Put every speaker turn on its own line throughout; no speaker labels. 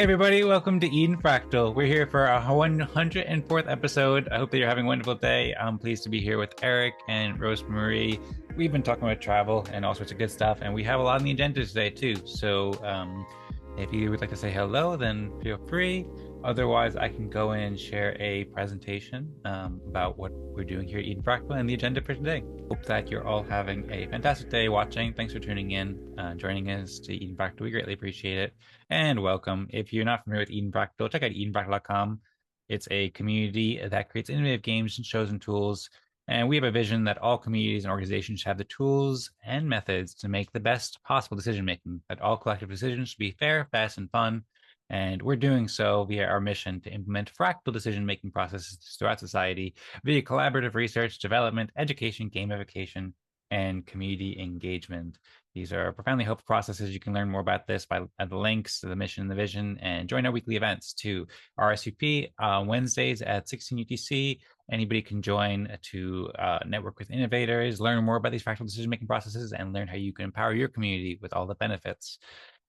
everybody, welcome to Eden Fractal. We're here for our 104th episode. I hope that you're having a wonderful day. I'm pleased to be here with Eric and Rosmari. We've been talking about travel and all sorts of good stuff, and we have a lot on the agenda today too. So if you would like to say hello, then feel free. Otherwise, I can go in and share a presentation about what we're doing here at Eden Fractal and the agenda for today. Hope that you're all having a fantastic day watching. Thanks for tuning in, joining us to Eden Fractal. We greatly appreciate it. And welcome. If you're not familiar with Eden Fractal, check out edenfractal.com. It's a community that creates innovative games and shows and tools. And we have a vision that all communities and organizations should have the tools and methods to make the best possible decision making, that all collective decisions should be fair, fast, and fun. And we're doing so via our mission to implement fractal decision-making processes throughout society via collaborative research, development, education, gamification, and community engagement. These are profoundly helpful processes. You can learn more about this by the links to the mission and the vision, and join our weekly events too. RSVP Wednesdays at 16 UTC. Anybody can join to network with innovators, learn more about these fractal decision-making processes, and learn how you can empower your community with all the benefits.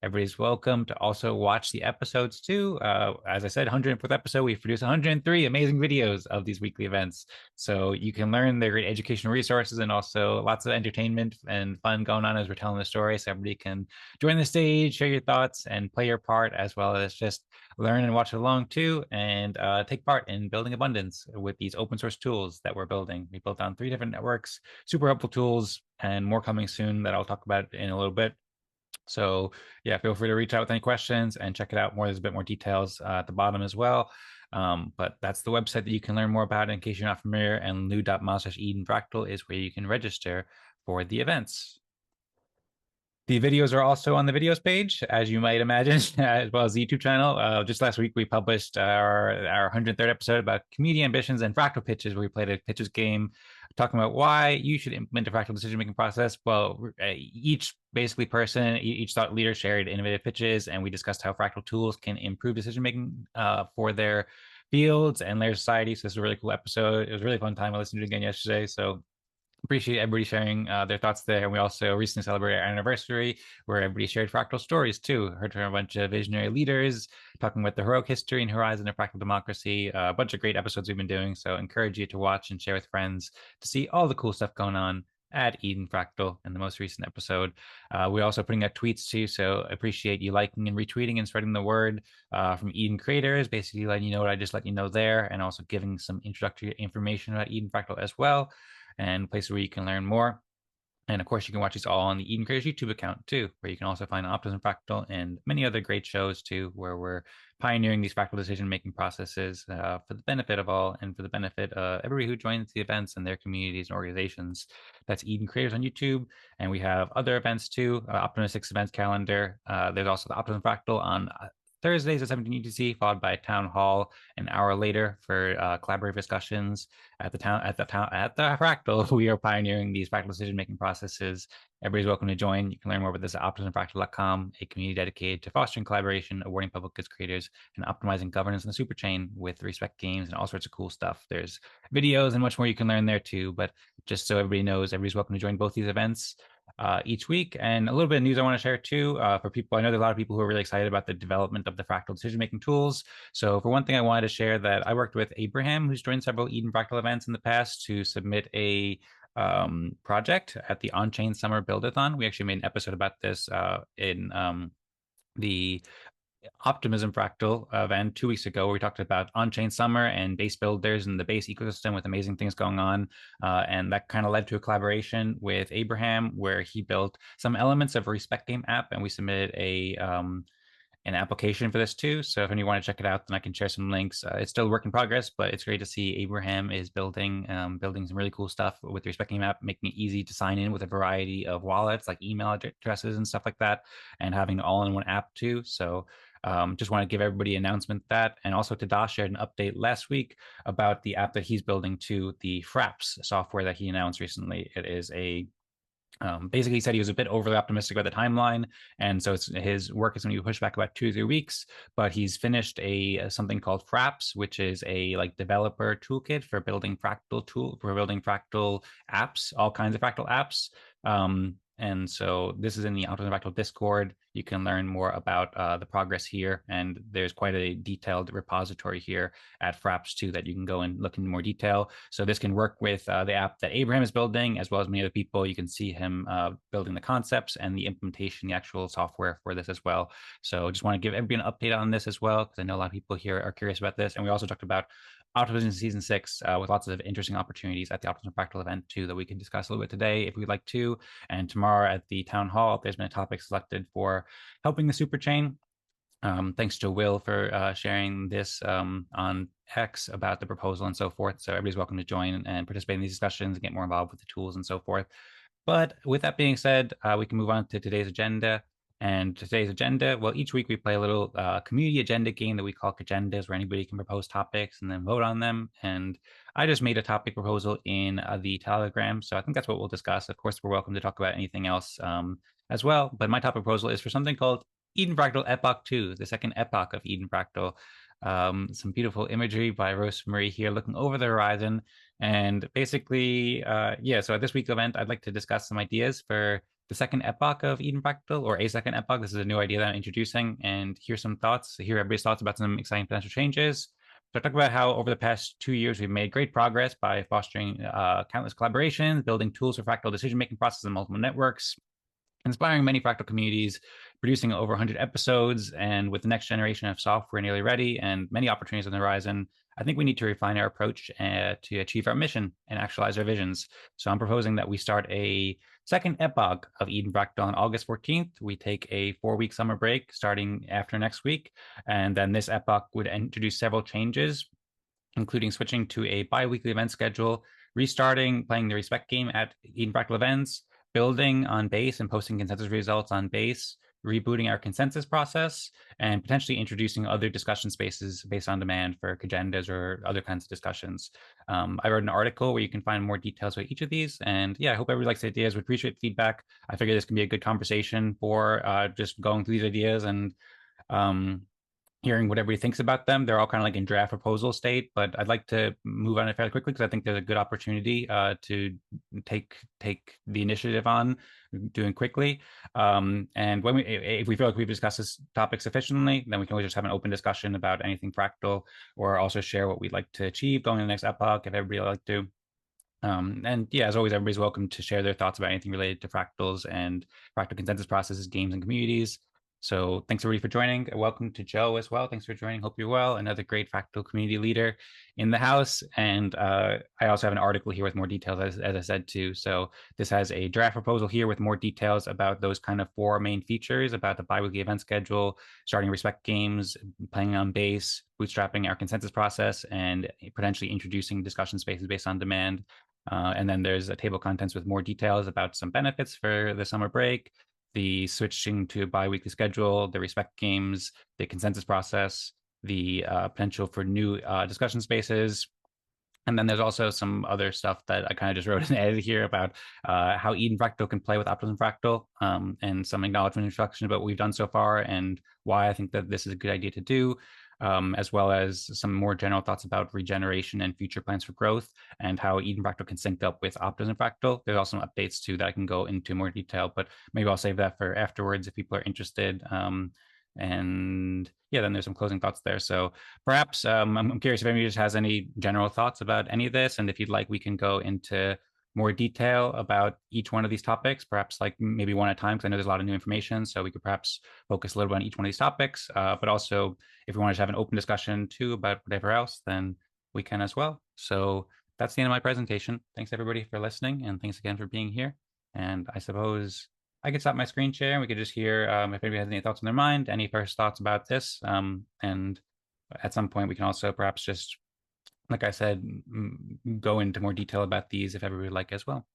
Everybody's welcome to also watch the episodes too. As I said, 104th episode, we've produced 103 amazing videos of these weekly events. So you can learn their great educational resources and also lots of entertainment and fun going on as we're telling the story. So everybody can join the stage, share your thoughts, and play your part, as well as just learn and watch along too, and take part in building abundance with these open source tools that we're building. We built on 3 different networks, super helpful tools, and more coming soon that I'll talk about in a little bit. So yeah, feel free to reach out with any questions and check it out more. There's a bit more details at the bottom as well. But that's the website that you can learn more about in case you're not familiar, and lou.mouse/edenfractal is where you can register for the events. The videos are also on the videos page, as you might imagine, as well as the YouTube channel. Just last week, we published our 103rd episode about community ambitions and fractal pitches, where we played a pitches game talking about why you should implement a fractal decision-making process. Well, each basically person, each thought leader shared innovative pitches, and we discussed how fractal tools can improve decision-making for their fields and their society. So this is a really cool episode. It was a really fun time. I listened to it again yesterday. So appreciate everybody sharing their thoughts there. And we also recently celebrated our anniversary, where everybody shared fractal stories too. Heard from a bunch of visionary leaders talking about the heroic history and horizon of fractal democracy. A bunch of great episodes we've been doing. So encourage you to watch and share with friends to see all the cool stuff going on at Eden Fractal in the most recent episode. We're also putting out tweets too, so appreciate you liking and retweeting and spreading the word from Eden creators, basically letting you know what I just let you know there, and also giving some introductory information about Eden Fractal as well, and places where you can learn more. And of course, you can watch these all on the Eden Creators YouTube account too, where you can also find Optimism Fractal and many other great shows too, where we're pioneering these fractal decision-making processes for the benefit of all and for the benefit of everybody who joins the events and their communities and organizations. That's Eden Creators on YouTube. And we have other events too, Optimistic events calendar. There's also the Optimism Fractal on Thursdays at 17 UTC, followed by a town hall an hour later for collaborative discussions at the Fractal. We are pioneering these fractal decision-making processes. Everybody's welcome to join. You can learn more about this at optimismfractal.com, a community dedicated to fostering collaboration, awarding public goods creators, and optimizing governance in the super chain with respect games and all sorts of cool stuff. There's videos and much more you can learn there too. But just so everybody knows, everybody's welcome to join both these events each week. And a little bit of news I want to share too for people. I know there are a lot of people who are really excited about the development of the fractal decision-making tools. So for one thing, I wanted to share that I worked with Abraham, who's joined several Eden Fractal events in the past, to submit a project at the Onchain Summer Buildathon. We actually made an episode about this in the Optimism Fractal event 2 weeks ago, where we talked about Onchain Summer and base builders and the base ecosystem with amazing things going on. And that kind of led to a collaboration with Abraham, where he built some elements of a respect game app, and we submitted an application for this too. So if anyone want to check it out, then I can share some links. It's still a work in progress, but it's great to see Abraham is building some really cool stuff with the respect game app, making it easy to sign in with a variety of wallets like email addresses and stuff like that, and having it all in one app too. So just want to give everybody an announcement that. And also Tadas shared an update last week about the app that he's building to the Frapps software that he announced recently. It is a basically, he said he was a bit overly optimistic about the timeline, and so his work is going to be pushed back about 2 or 3 weeks. But he's finished something called Frapps, which is a developer toolkit for building fractal apps, all kinds of fractal apps. And so this is in the Optimism Fractal Discord. You can learn more about the progress here. And there's quite a detailed repository here at Frapps too that you can go and look in more detail. So this can work with the app that Abraham is building, as well as many other people. You can see him building the concepts and the implementation, the actual software for this as well. So just want to give everybody an update on this as well, because I know a lot of people here are curious about this. And we also talked about Optimism Season 6 with lots of interesting opportunities at the Optimism Fractal event too that we can discuss a little bit today if we'd like to. And tomorrow at the town hall, there's been a topic selected for helping the superchain. Thanks to Will for sharing this on X about the proposal and so forth. So everybody's welcome to join and participate in these discussions and get more involved with the tools and so forth. But with that being said, we can move on to today's agenda. And today's agenda, well, each week we play a little community agenda game that we call Agendas, where anybody can propose topics and then vote on them. And I just made a topic proposal in the Telegram, so I think that's what we'll discuss. Of course, we're welcome to talk about anything else as well. But my topic proposal is for something called Eden Fractal Epoch 2, the second epoch of Eden Fractal. Some beautiful imagery by Rosmari here looking over the horizon. And basically, so at this week's event, I'd like to discuss some ideas for the second epoch of Eden Fractal, or a second epoch. This is a new idea that I'm introducing, and hear some thoughts, hear everybody's thoughts about some exciting potential changes. So I talk about how over the past 2 years, we've made great progress by fostering countless collaborations, building tools for fractal decision-making processes in multiple networks, inspiring many fractal communities, producing over 100 episodes, and with the next generation of software nearly ready and many opportunities on the horizon, I think we need to refine our approach to achieve our mission and actualize our visions. So I'm proposing that we start a second epoch of Eden Fractal on August 14th. We take a 4-week summer break starting after next week. And then this epoch would introduce several changes, including switching to a bi-weekly event schedule, restarting playing the respect game at Eden Fractal events, building on base and posting consensus results on base, rebooting our consensus process, and potentially introducing other discussion spaces based on demand for agendas or other kinds of discussions. I wrote an article where you can find more details about each of these. And yeah, I hope everybody likes the ideas. We appreciate feedback. I figure this can be a good conversation for just going through these ideas and hearing what everybody thinks about them. They're all kind of like in draft proposal state, but I'd like to move on it fairly quickly because I think there's a good opportunity to take the initiative on doing quickly. And when if we feel like we've discussed this topic sufficiently, then we can always just have an open discussion about anything fractal, or also share what we'd like to achieve going to the next epoch if everybody would like to. And yeah, as always, everybody's welcome to share their thoughts about anything related to fractals and fractal consensus processes, games, and communities. So thanks everybody for joining. Welcome to Joe as well. Thanks for joining. Hope you're well. Another great fractal community leader in the house. And I also have an article here with more details, as I said too. So this has a draft proposal here with more details about those kind of 4 main features about the biweekly event schedule, starting respect games, playing on base, bootstrapping our consensus process, and potentially introducing discussion spaces based on demand. And then there's a table of contents with more details about some benefits for the summer break, the switching to a bi-weekly schedule, the respect games, the consensus process, the potential for new discussion spaces. And then there's also some other stuff that I kind of just wrote and added here about how Eden Fractal can play with Optimism Fractal, and some acknowledgement and introduction about what we've done so far and why I think that this is a good idea to do. As well as some more general thoughts about regeneration and future plans for growth and how Eden Fractal can sync up with Optimism Fractal. There's also some updates too that I can go into more detail, but maybe I'll save that for afterwards if people are interested. And yeah, then there's some closing thoughts there. So perhaps I'm curious if anybody just has any general thoughts about any of this. And if you'd like, we can go into more detail about each one of these topics, perhaps like maybe one at a time, because I know there's a lot of new information. So we could perhaps focus a little bit on each one of these topics. But also, if we want to have an open discussion too about whatever else, then we can as well. So that's the end of my presentation. Thanks everybody for listening, and thanks again for being here. And I suppose I could stop my screen share and we could just hear if anybody has any thoughts on their mind, any first thoughts about this. And at some point, we can also perhaps just, like I said, go into more detail about these if everybody would like as well.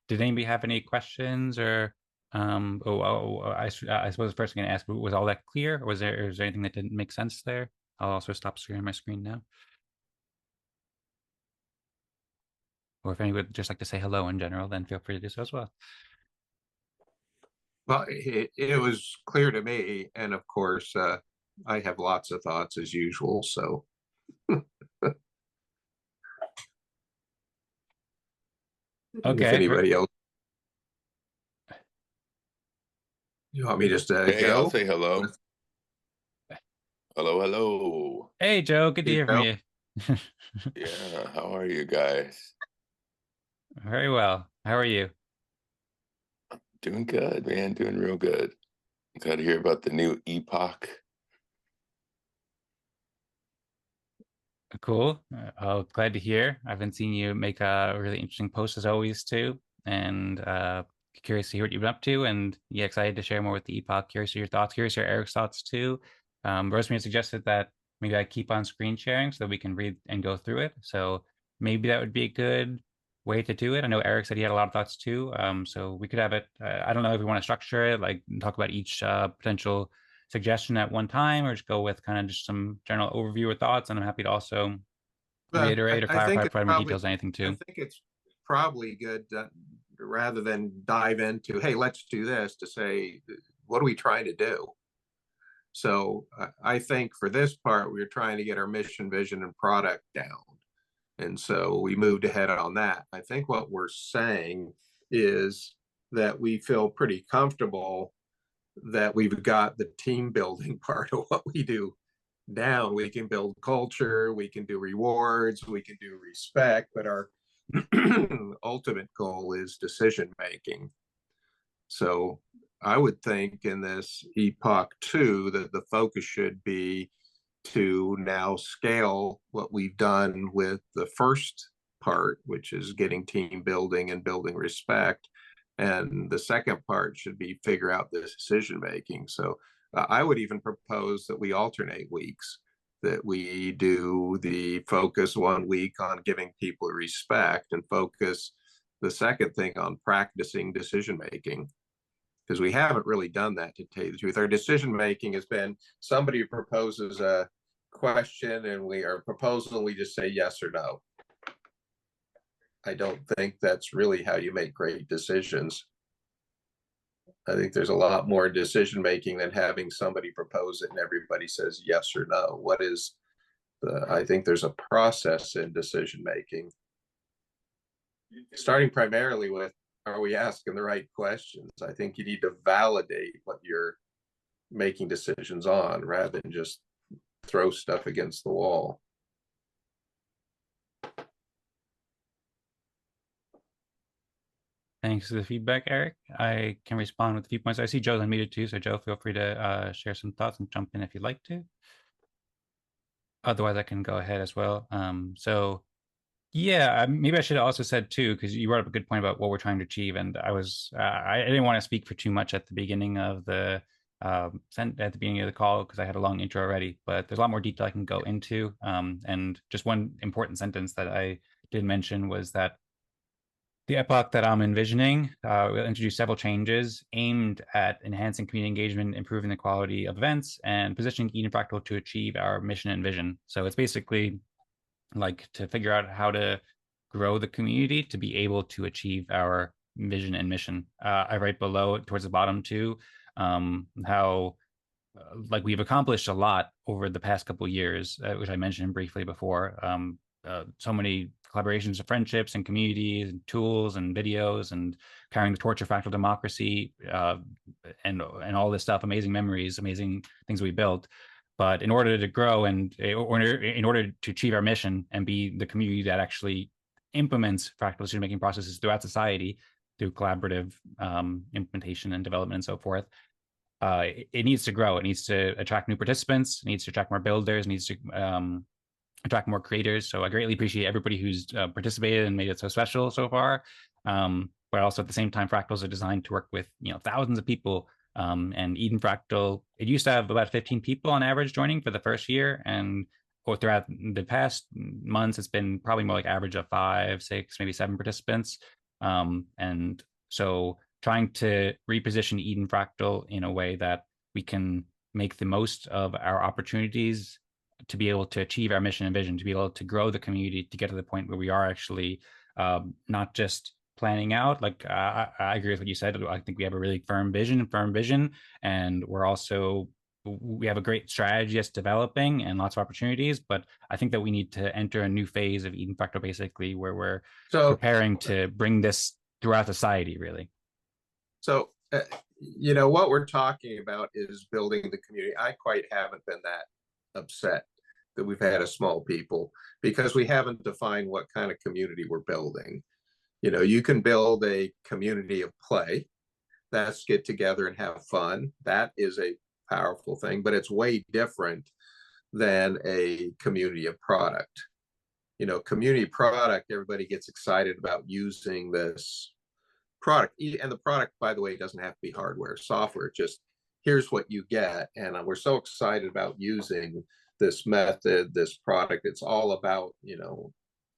Did anybody have any questions or I suppose the first thing to ask, was all that clear, or was there anything that didn't make sense there? I'll also stop sharing my screen now. Or if anyone would just like to say hello in general, then feel free to do so as well.
Well, it was clear to me, and of course, I have lots of thoughts as usual. So If
Okay.
anybody else, you want me just to
Hey, I'll
go?
say hello. Hello, hello.
Hey, Joe. Good to
Hey,
hear from
Joe.
you.
Yeah, how are you guys?
Very well. How are you?
Doing good, man. Doing real good. Glad to hear about the new Epoch.
Cool. Oh, glad to hear. I've been seeing you make a really interesting post as always too, and curious to hear what you've been up to. And yeah, excited to share more with the Epoch. Curious to your thoughts. Curious to your Eric's thoughts too. Rosemary suggested that maybe I keep on screen sharing so that we can read and go through it. So maybe that would be a good way to do it. I know Eric said he had a lot of thoughts too. So we could have it. I don't know if we want to structure it, like talk about each potential suggestion at one time, or just go with kind of just some general overview or thoughts. And I'm happy to also reiterate or
I think
clarify,
it's
provide more
probably
details on anything
I
too.
think it's probably good rather than dive into, hey, let's do this, to say, what are we trying to do? So I think for this part, we were trying to get our mission, vision, and product down. And so we moved ahead on that. I think what we're saying is that we feel pretty comfortable that we've got the team building part of what we do down. We can build culture, we can do rewards, we can do respect, but our ultimate goal is decision making. So I would think in this Epoch 2 that the focus should be to now scale what we've done with the first part, which is getting team building and building respect. And the second part should be figure out the decision making. So I would even propose that we alternate weeks, that we do the focus 1 week on giving people respect and focus the second thing on practicing decision making, because we haven't really done that, to tell you the truth. Our decision making has been somebody proposes a question and we are proposal, we just say yes or no. I don't think that's really how you make great decisions. I think there's a lot more decision making than having somebody propose it and everybody says yes or no. What is I think there's a process in decision making, starting primarily with, are we asking the right questions? I think you need to validate what you're making decisions on rather than just throw stuff against the wall.
Thanks for the feedback, Eric. I can respond with a few points. I see Joe's unmuted too, so Joe, feel free to share some thoughts and jump in if you'd like to. Otherwise, I can go ahead as well. So yeah, maybe I should have also said too, because you brought up a good point about what we're trying to achieve, and I didn't want to speak for too much at the beginning of the at the beginning of the call because I had a long intro already, but there's a lot more detail I can go into. And just one important sentence that I did mention was that the epoch that I'm envisioning will introduce several changes aimed at enhancing community engagement, improving the quality of events, and positioning Eden Fractal to achieve our mission and vision. So it's basically like to figure out how to grow the community to be able to achieve our vision and mission. I write below towards the bottom too, how like we've accomplished a lot over the past couple of years, which I mentioned briefly before. So many collaborations of friendships and communities and tools and videos and carrying the torch of fractal democracy, and all this stuff, amazing memories, amazing things we built. But in order to grow and or in order to achieve our mission and be the community that actually implements fractal decision making processes throughout society through collaborative implementation and development and so forth, it needs to grow. It needs to attract new participants. It needs to attract more builders. It needs to attract more creators. So I greatly appreciate everybody who's participated and made it so special so far. But also at the same time, fractals are designed to work with thousands of people. And Eden Fractal, it used to have about 15 people on average joining for the first year, and throughout the past months, it's been probably more like average of 5, 6, maybe 7 participants. And so trying to reposition Eden Fractal in a way that we can make the most of our opportunities to be able to achieve our mission and vision, to be able to grow the community, to get to the point where we are actually not just planning out. Like I agree with what you said. I think we have a really firm vision, and we're also we have a great strategy that's developing and lots of opportunities, but I think that we need to enter a new phase of Eden Fractal, basically, where we're preparing to bring this throughout society, really.
So, you know, what we're talking about is building the community. I quite haven't been that upset that we've had a small people, because we haven't defined what kind of community we're building. You know, you can build a community of play. That's get together and have fun. That is a powerful thing, but it's way different than a community of product. You know, community product, everybody gets excited about using this product. And the product, by the way, doesn't have to be hardware, software, just here's what you get. And we're so excited about using this method, this product. It's all about, you know,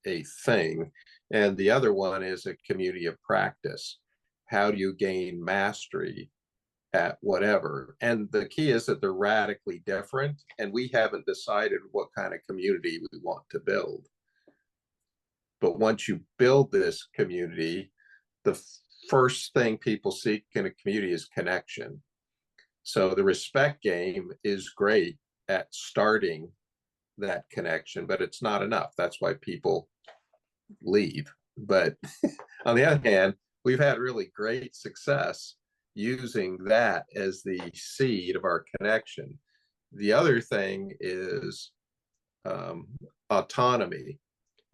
a thing. And the other one is a community of practice. How do you gain mastery at whatever? And the key is that they're radically different, and we haven't decided what kind of community we want to build. But once you build this community, the first thing people seek in a community is connection. So the respect game is great at starting that connection, but it's not enough. That's why people leave. But on the other hand, we've had really great success using that as the seed of our connection. The other thing is autonomy.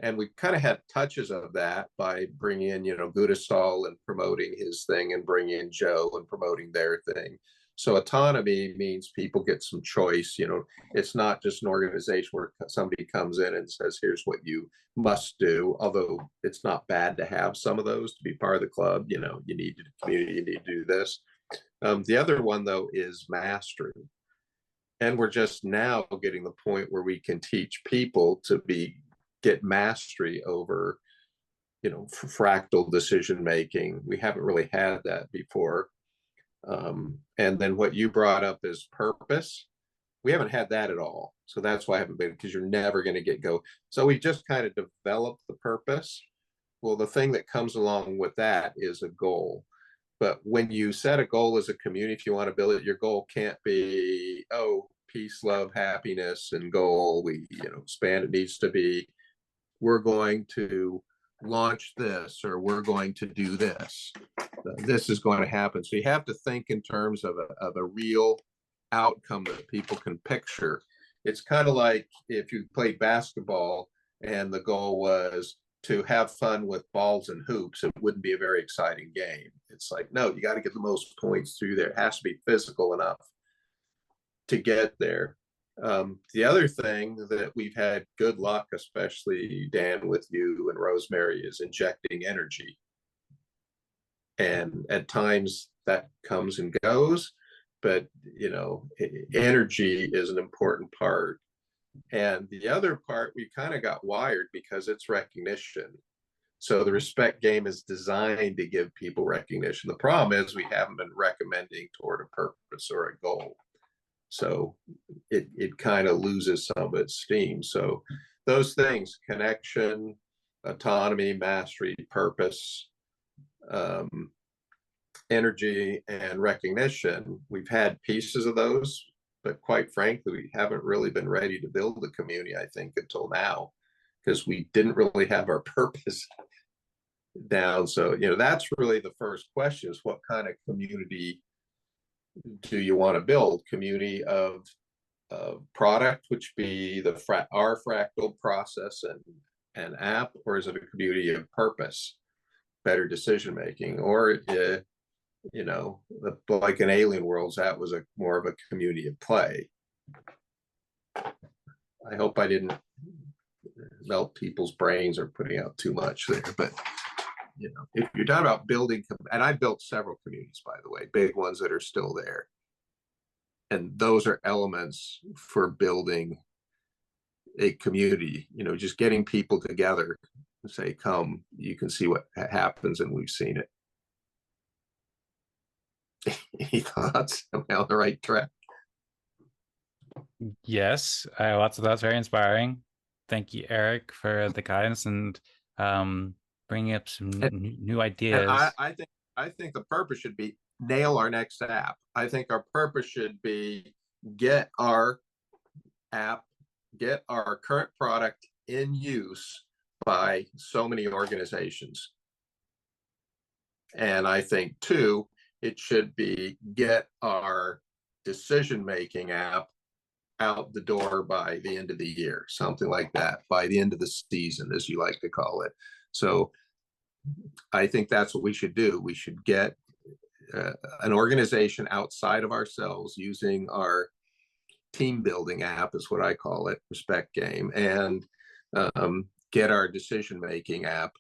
And we kind of had touches of that by bringing in, you know, Goodasol and promoting his thing, and bringing in Joe and promoting their thing. So autonomy means people get some choice. You know, it's not just an organization where somebody comes in and says, here's what you must do, although it's not bad to have some of those to be part of the club. You know, you need to community, you need to do this. The other one, though, is mastery. And we're just now getting the point where we can teach people to get mastery over, you know, fractal decision making. We haven't really had that before. And then what you brought up is purpose. We haven't had that at all. So that's why I haven't been, because you're never going to go. So we just kind of developed the purpose. Well, the thing that comes along with that is a goal. But when you set a goal as a community, if you want to build it, your goal can't be, oh, peace, love, happiness, and goal. We, you know, expand. It needs to be, we're going to launch this, or we're going to do this. This is going to happen. So you have to think in terms of a real outcome that people can picture. It's kind of like if you played basketball and the goal was to have fun with balls and hoops, it wouldn't be a very exciting game. It's like, no, you got to get the most points through there. It has to be physical enough to get there. The other thing that we've had good luck, especially Dan with you and Rosmari, is injecting energy. And at times that comes and goes, but you know, energy is an important part. And the other part, we kind of got wired because it's recognition. So the respect game is designed to give people recognition. The problem is we haven't been recommending toward a purpose or a goal. So it kind of loses some of its steam. So those things, connection, autonomy, mastery, purpose, energy, and recognition, we've had pieces of those, but quite frankly, we haven't really been ready to build the community, I think, until now, because we didn't really have our purpose down. So, you know, that's really the first question, is what kind of community do you want to build? Community of product, which be our fractal process and app, or is it a community of purpose, better decision making, or you know, like in Alien Worlds, that was more of a community of play. I hope I didn't melt people's brains or putting out too much there, but you know, if you're talking about building, and I built several communities, by the way, big ones that are still there. And those are elements for building a community, you know, just getting people together and say, come, you can see what happens, and we've seen it. Any thoughts? Am I on the right track?
Yes, lots of thoughts, very inspiring. Thank you, Eric, for the guidance and bringing up some new ideas.
And I think the purpose should be nail our next app. I think our purpose should be get our app, get our current product in use by so many organizations. And I think too, it should be get our decision-making app out the door by the end of the year, something like that, by the end of the season, as you like to call it. So I think that's what we should do. We should get an organization outside of ourselves using our team building app, is what I call it, Respect Game, and get our decision making app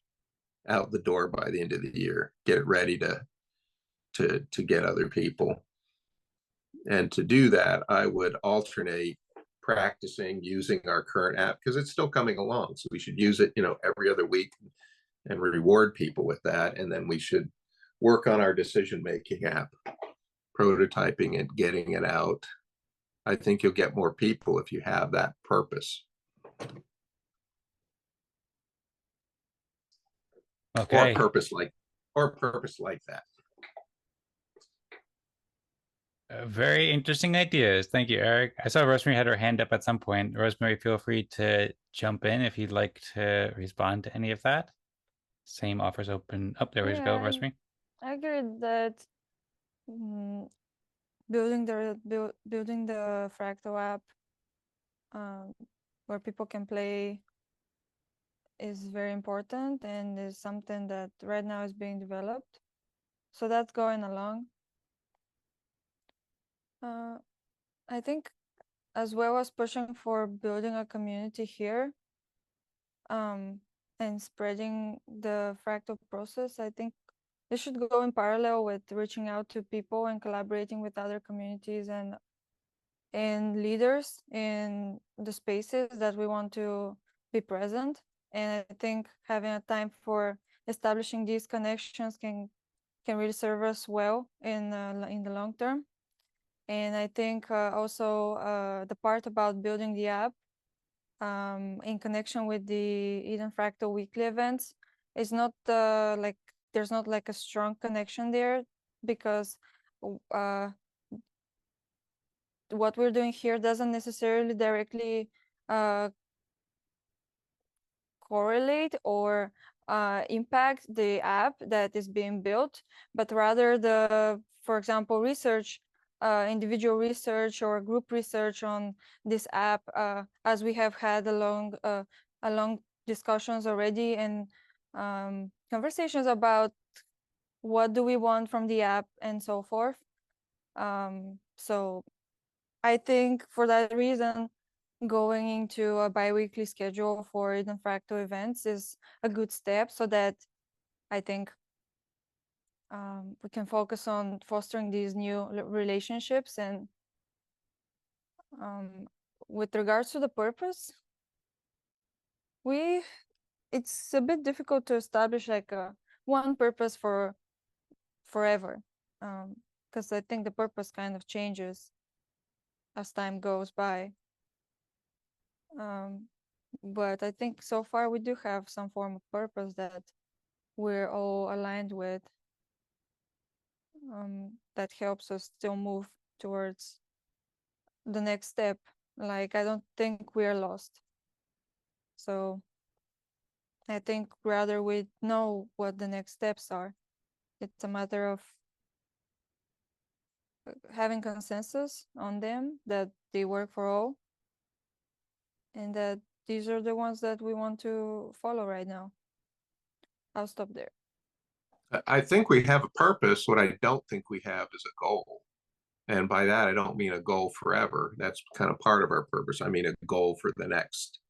out the door by the end of the year. Get it ready to get other people. And to do that, I would alternate practicing using our current app, because it's still coming along. So we should use it, every other week and reward people with that. And then we should work on our decision-making app, prototyping it, getting it out. I think you'll get more people if you have that purpose.
Okay.
Or purpose like that.
Very interesting ideas. Thank you, Eric. I saw Rosmari had her hand up at some point. Rosmari, feel free to jump in if you'd like to respond to any of that. Same offers open. Oh, there we go, Rosmari.
I agree that building the Fractal app where people can play is very important, and is something that right now is being developed. So that's going along. I think, as well as pushing for building a community here and spreading the Fractal process, I think this should go in parallel with reaching out to people and collaborating with other communities and leaders in the spaces that we want to be present. And I think having a time for establishing these connections can really serve us well in the long term. And I think also the part about building the app in connection with the Eden Fractal weekly events is not like, there's not like a strong connection there, because what we're doing here doesn't necessarily directly correlate or impact the app that is being built, but rather for example, research, individual research or group research on this app, as we have had along discussions already, and conversations about what do we want from the app and so forth. So I think for that reason, going into a bi-weekly schedule for Eden Fractal events is a good step, so that I think we can focus on fostering these new relationships. And with regards to the purpose, it's a bit difficult to establish like one purpose for forever, because I think the purpose kind of changes as time goes by. But I think so far we do have some form of purpose that we're all aligned with, that helps us still move towards the next step. Like, I don't think we are lost. So I think rather we know what the next steps are. It's a matter of having consensus on them, that they work for all, and that these are the ones that we want to follow right now. I'll stop there.
I think we have a purpose. What I don't think we have is a goal. And by that, I don't mean a goal forever. That's kind of part of our purpose. I mean a goal for the next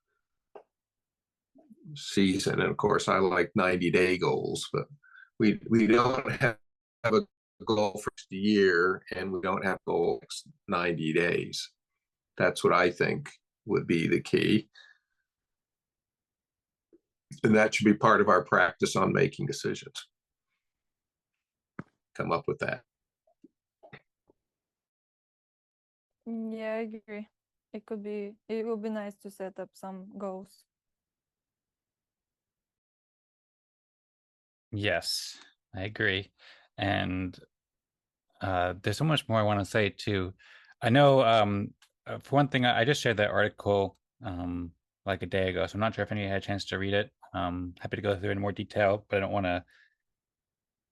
season. And of course, I like 90-day goals, but we don't have a goal for the year, and we don't have goals 90 days. That's what I think would be the key. And that should be part of our practice on making decisions. Come up with that.
Yeah, I agree. It would be nice to set up some goals.
Yes, I agree. And there's so much more I want to say too. I know, for one thing, I just shared that article like a day ago, so I'm not sure if any had a chance to read it. Happy to go through it in more detail, but I don't want to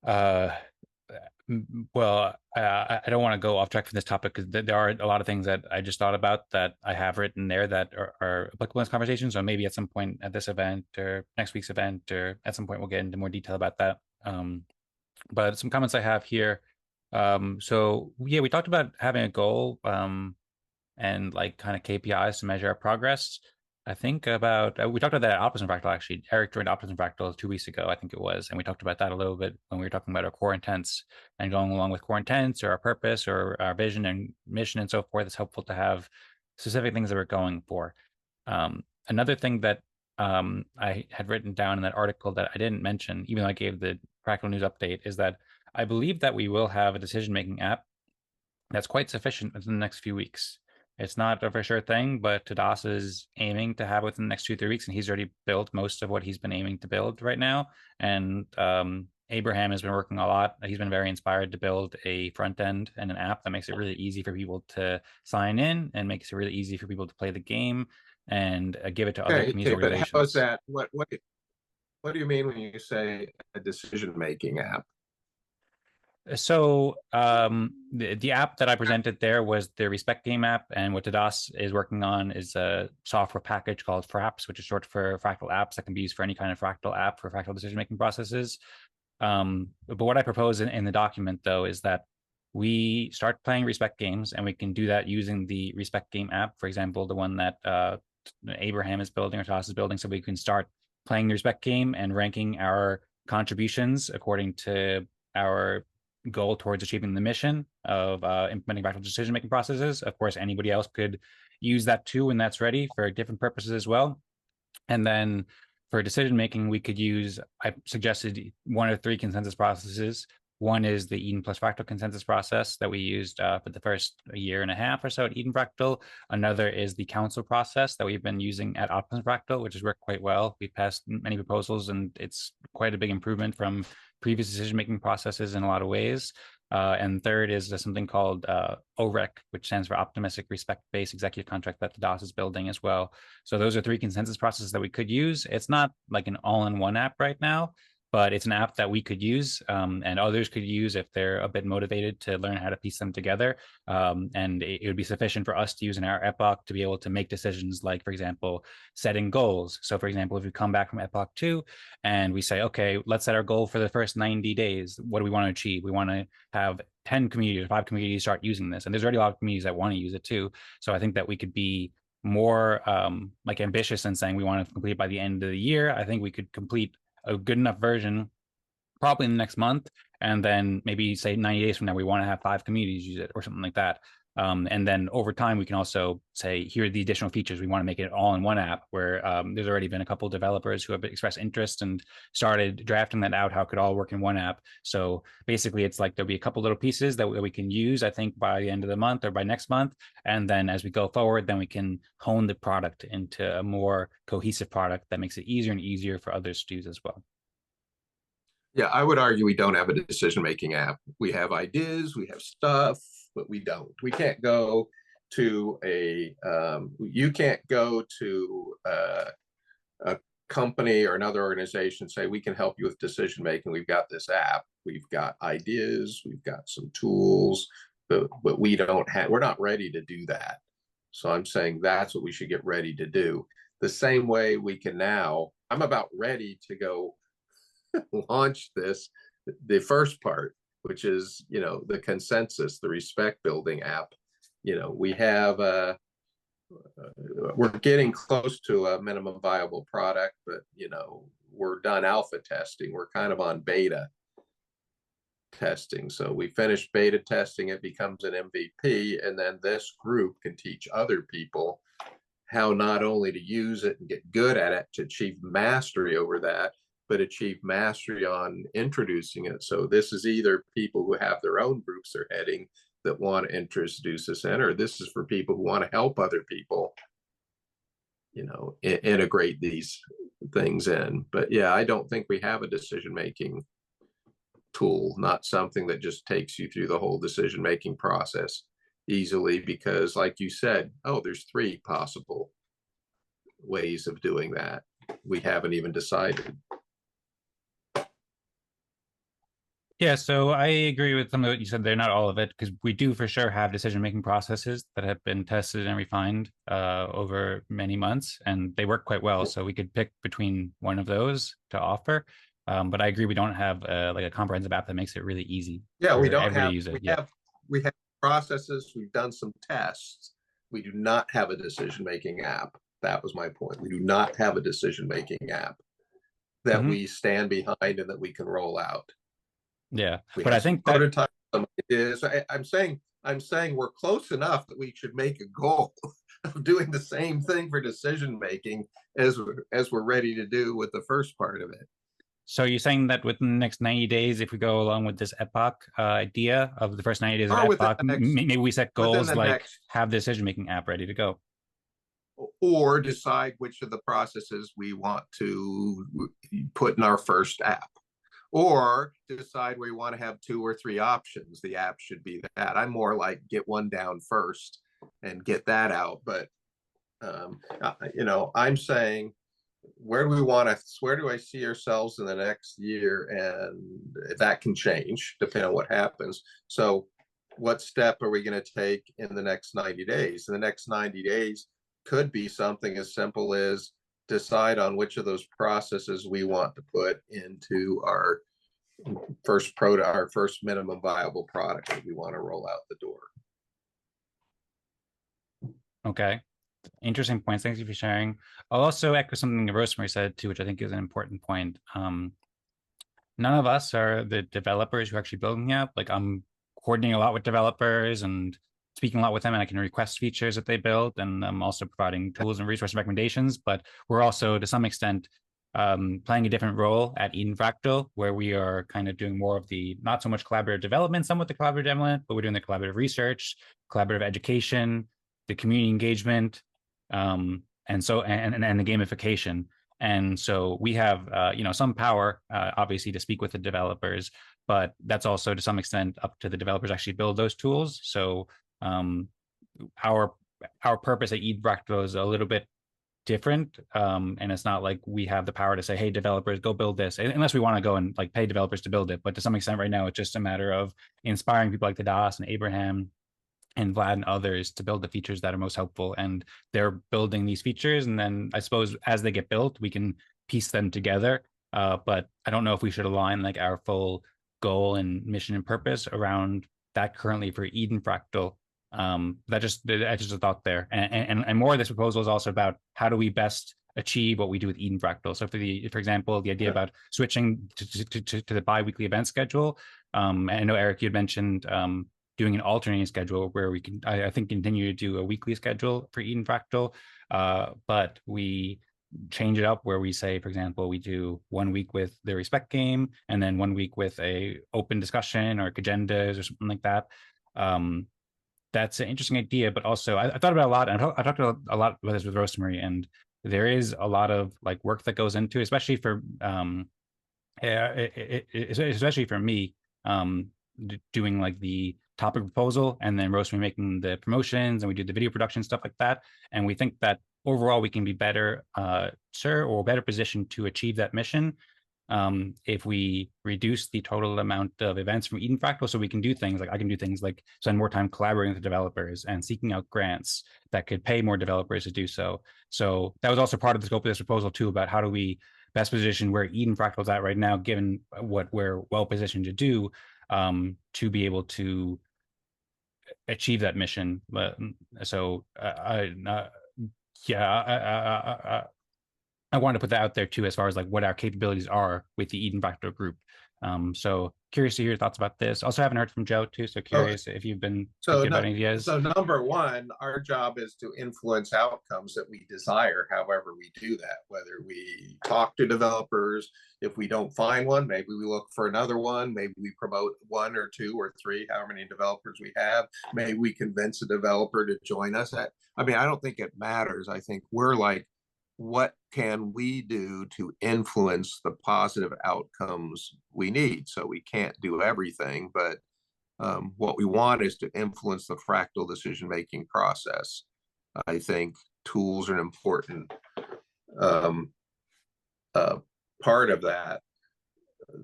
uh well, I don't want to go off track from this topic because there are a lot of things that I just thought about that I have written there that are applicable in this conversation. So maybe at some point at this event or next week's event or at some point we'll get into more detail about that. But some comments I have here. So yeah, we talked about having a goal and like kind of KPIs to measure our progress. I think about we talked about that at Optimism Fractal actually. Eric joined Optimism Fractal 2 weeks ago, I think it was, and we talked about that a little bit when we were talking about our core intents and going along with core intents or our purpose or our vision and mission and so forth. It's helpful to have specific things that we're going for. Another thing that I had written down in that article that I didn't mention, even though I gave the Fractal News update, is that I believe that we will have a decision-making app that's quite sufficient within the next few weeks. It's not a for sure thing, but Tadas is aiming to have within the next 2-3 weeks, and he's already built most of what he's been aiming to build right now. And Abraham has been working a lot. He's been very inspired to build a front end and an app that makes it really easy for people to sign in and makes it really easy for people to play the game and give it to other community
Okay, but how is
organizations.
that? What do you mean when you say a decision-making app?
So the app that I presented there was the Respect Game app, and what Tadas is working on is a software package called Frapps, which is short for Fractal Apps that can be used for any kind of Fractal app for Fractal decision-making processes. But what I propose in the document, though, is that we start playing Respect games, and we can do that using the Respect Game app, for example, the one that Abraham is building or Tadas is building, so we can start playing the Respect game and ranking our contributions according to our goal towards achieving the mission of implementing fractal decision-making processes. Of course, anybody else could use that too when that's ready for different purposes as well. And then for decision making, we could use, I suggested 1 or 3 consensus processes. One is the Eden plus Fractal consensus process that we used for the first year and a half or so at Eden Fractal. Another is the council process that we've been using at Optimism Fractal, which has worked quite well. We've passed many proposals, and it's quite a big improvement from previous decision-making processes in a lot of ways. And third is something called OREC, which stands for Optimistic Respect-Based Executive Contract that Tadas is building as well. So those are 3 consensus processes that we could use. It's not like an all-in-one app right now, but it's an app that we could use and others could use if they're a bit motivated to learn how to piece them together. And it would be sufficient for us to use in our Epoch to be able to make decisions like, for example, setting goals. So for example, if we come back from Epoch 2 and we say, okay, let's set our goal for the first 90 days. What do we want to achieve? We want to have 10 communities or 5 communities start using this. And there's already a lot of communities that want to use it too. So I think that we could be more like ambitious in saying we want to complete it by the end of the year. I think we could complete a good enough version probably in the next month, and then maybe say 90 days from now we want to have 5 communities use it or something like that. And then over time we can also say, here are the additional features. We want to make it all in one app, where there's already been a couple of developers who have expressed interest and started drafting that out, how it could all work in one app. So basically it's like there'll be a couple little pieces that we can use, I think, by the end of the month or by next month. And then as we go forward, then we can hone the product into a more cohesive product that makes it easier and easier for others to use as well.
Yeah, I would argue we don't have a decision-making app. We have ideas, we have stuff, but we don't. We can't go to you can't go to a company or another organization, say, we can help you with decision-making. We've got this app, we've got ideas, we've got some tools, but we don't have, we're not ready to do that. So I'm saying that's what we should get ready to do. The same way we can now, I'm about ready to go launch this, the first part, which is, the consensus, the respect building app. We have we're getting close to a minimum viable product, but we're done alpha testing. We're kind of on beta testing. So we finish beta testing, it becomes an MVP, and then this group can teach other people how not only to use it and get good at it to achieve mastery over that, but achieve mastery on introducing it. So this is either people who have their own groups they're heading that want to introduce this in, or this is for people who want to help other people, integrate these things in. But yeah, I don't think we have a decision-making tool, not something that just takes you through the whole decision-making process. easily because, like you said, oh, there's 3 possible ways of doing that. We haven't even decided.
Yeah, so I agree with some of what you said there, not all of it, because we do for sure have decision-making processes that have been tested and refined over many months, and they work quite well. So we could pick between one of those to offer. But I agree we don't have like a comprehensive app that makes it really easy
Yeah, we
for
don't
everybody
have,
to use it.
we have processes, we've done some tests. We do not have a decision-making app. That was my point. We do not have a decision-making app that we stand behind and that we can roll out.
Yeah,
We
but
have
I think
some prototypes, some ideas. I'm saying we're close enough that we should make a goal of doing the same thing for decision making as we're ready to do with the first part of it.
so you're saying that within the next 90 days, if we go along with this Epoch idea of the first 90 days of Epoch, maybe we set goals like have the decision-making app ready to go.
Or decide which of the processes we want to put in our first app. Or decide we want to have 2 or 3 options. The app should be that. I'm more like get one down first and get that out. But, you know, I'm saying, where do I see ourselves in the next year? And that can change depending on what happens. So what step are we going to take in the next 90 days? In the next 90 days could be something as simple as decide on which of those processes we want to put into our first minimum viable product that we want to roll out the door.
Okay. Interesting points. Thank you for sharing. I'll also echo something Rosmari said too, which I think is an important point. None of us are the developers who are actually building the app. Like I'm coordinating a lot with developers and speaking a lot with them, and I can request features that they build, and I'm also providing tools and resource recommendations. But we're also, to some extent, playing a different role at Eden Fractal, where we are kind of doing more of the not so much collaborative development, some with the collaborative development, but we're doing the collaborative research, collaborative education, the community engagement, and the gamification. And so we have, some power, obviously, to speak with the developers, but that's also to some extent up to the developers actually build those tools. So our purpose at Eden Fractal is a little bit different, and it's not like we have the power to say, hey, developers, go build this, unless we want to go and like pay developers to build it. But to some extent right now, it's just a matter of inspiring people like Tadas and Abraham and Vlad and others to build the features that are most helpful. And they're building these features, and then I suppose as they get built, we can piece them together. But I don't know if we should align like our full goal and mission and purpose around that currently for Eden Fractal. That's just a thought there. And more of this proposal is also about how do we best achieve what we do with Eden Fractal. So for example, the idea about switching to the bi-weekly event schedule. I know Eric, you had mentioned doing an alternating schedule where we can, I think, continue to do a weekly schedule for Eden Fractal, but we change it up where we say, for example, we do 1 week with the respect game and then 1 week with a open discussion or agendas or something like that. That's an interesting idea, but also I thought about a lot, and I talked a lot about this with Rosmari, and there is a lot of like work that goes into, especially for especially for me, doing like the topic proposal and then Rosmari making the promotions, and we do the video production, stuff like that. And we think that overall we can be better, better positioned to achieve that mission if we reduce the total amount of events from Eden Fractal. So we can do things like, I can do things like spend more time collaborating with the developers and seeking out grants that could pay more developers to do so. So that was also part of the scope of this proposal too, about how do we best position where Eden Fractal is at right now, given what we're well positioned to do, to be able to achieve that mission. So I want to put that out there too, as far as like what our capabilities are with the Eden Fractal group. So curious to hear your thoughts about this. Also haven't heard from Joe too, so curious if you've been thinking about any ideas.
So number one, our job is to influence outcomes that we desire, however we do that, whether we talk to developers. If we don't find one, maybe we look for another one. Maybe we promote 1 or 2 or 3, however many developers we have. Maybe we convince a developer to join us. I don't think it matters. I think we're like, what can we do to influence the positive outcomes we need? So we can't do everything, but What we want is to influence the fractal decision-making process. I think tools are an important part of that.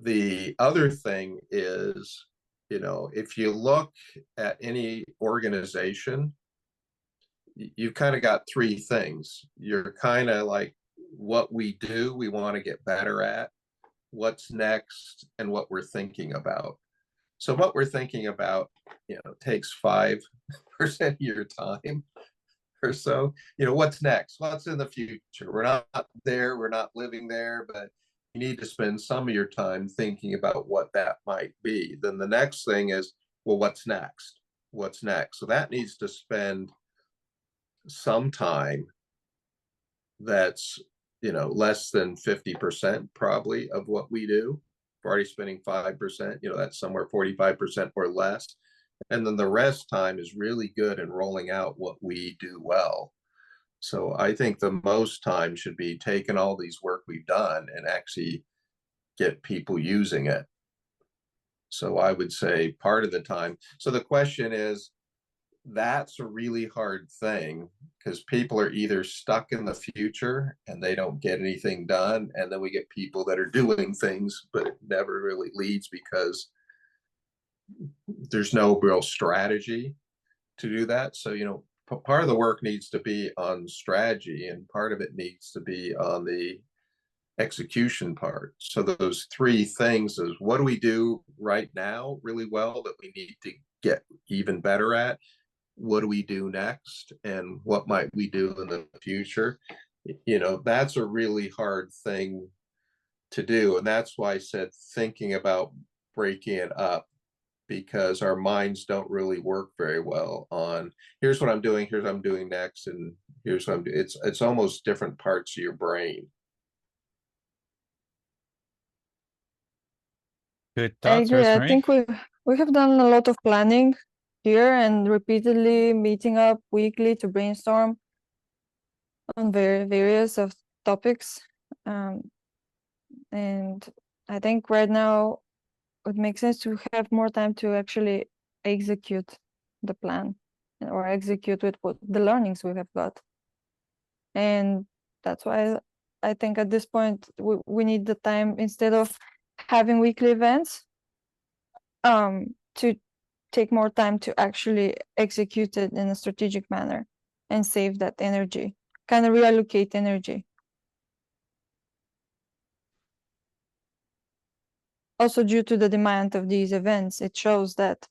The other thing is, if you look at any organization, you've kind of got three things. You're kind of like what we do, we want to get better at, what's next, and what we're thinking about. So what we're thinking about, takes 5% of your time or so. What's next? What's in the future? We're not there, we're not living there, but you need to spend some of your time thinking about what that might be. Then the next thing is, well, what's next? What's next? So that needs to spend some time that's, less than 50% probably of what we do. We're already spending 5%, that's somewhere 45% or less. And then the rest time is really good in rolling out what we do well. So I think the most time should be taking all these work we've done and actually get people using it. So I would say part of the time. So the question is, that's a really hard thing because people are either stuck in the future and they don't get anything done. And then we get people that are doing things, but it never really leads because there's no real strategy to do that. So, part of the work needs to be on strategy and part of it needs to be on the execution part. So those three things is, what do we do right now really well that we need to get even better at? What do we do next? And what might we do in the future? That's a really hard thing to do. And that's why I said thinking about breaking it up, because our minds don't really work very well on here's what I'm doing, here's what I'm doing next, and here's what I'm doing. It's almost different parts of your brain.
Good
I
thoughts,
agree. I
Rosmari?
think we have done a lot of planning here and repeatedly meeting up weekly to brainstorm on various of topics. And I think right now it makes sense to have more time to actually execute the plan or execute with what the learnings we have got. And that's why I think at this point we need the time, instead of having weekly events, to take more time to actually execute it in a strategic manner and save that energy, kind of reallocate energy. Also, due to the demand of these events, it shows that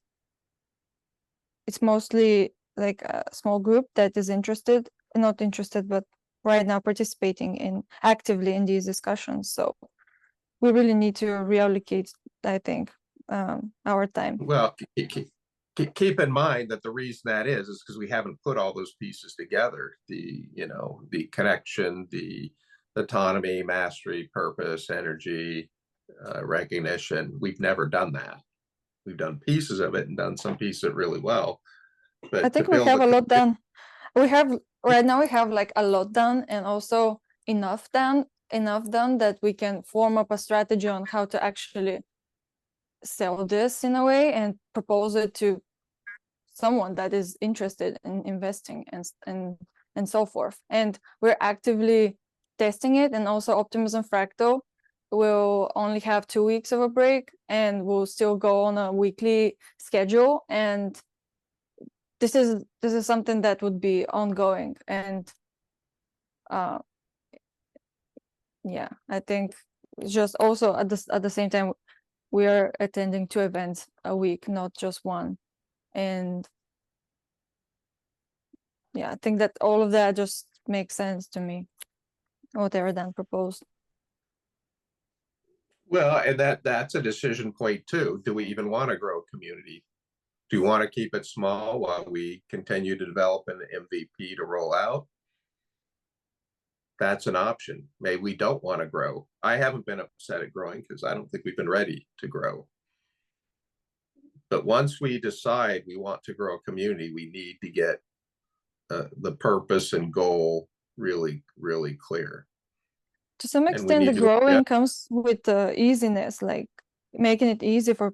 it's mostly like a small group that is not interested, but right now participating actively in these discussions. So we really need to reallocate, I think, our time.
Well, keep in mind that the reason that is because we haven't put all those pieces together. The connection, the autonomy, mastery, purpose, energy, recognition. We've never done that. We've done pieces of it and done some pieces of it really well. But
I think we have a lot done. Right now we have like a lot done, and also enough done that we can form up a strategy on how to actually sell this in a way and propose it to someone that is interested in investing and so forth. And we're actively testing it. And also Optimism Fractal will only have 2 weeks of a break and we'll still go on a weekly schedule. And this is something that would be ongoing. And yeah, I think just also at the same time we are attending 2 events a week, not just one. And yeah, I think that all of that just makes sense to me, whatever Dan proposed.
Well, and that's a decision point too. Do we even want to grow a community? Do you want to keep it small while we continue to develop an MVP to roll out? That's an option. Maybe we don't want to grow. I haven't been upset at growing because I don't think we've been ready to grow. But once we decide we want to grow a community, we need to get the purpose and goal really, really clear.
To some extent, the growing comes with easiness, like making it easy for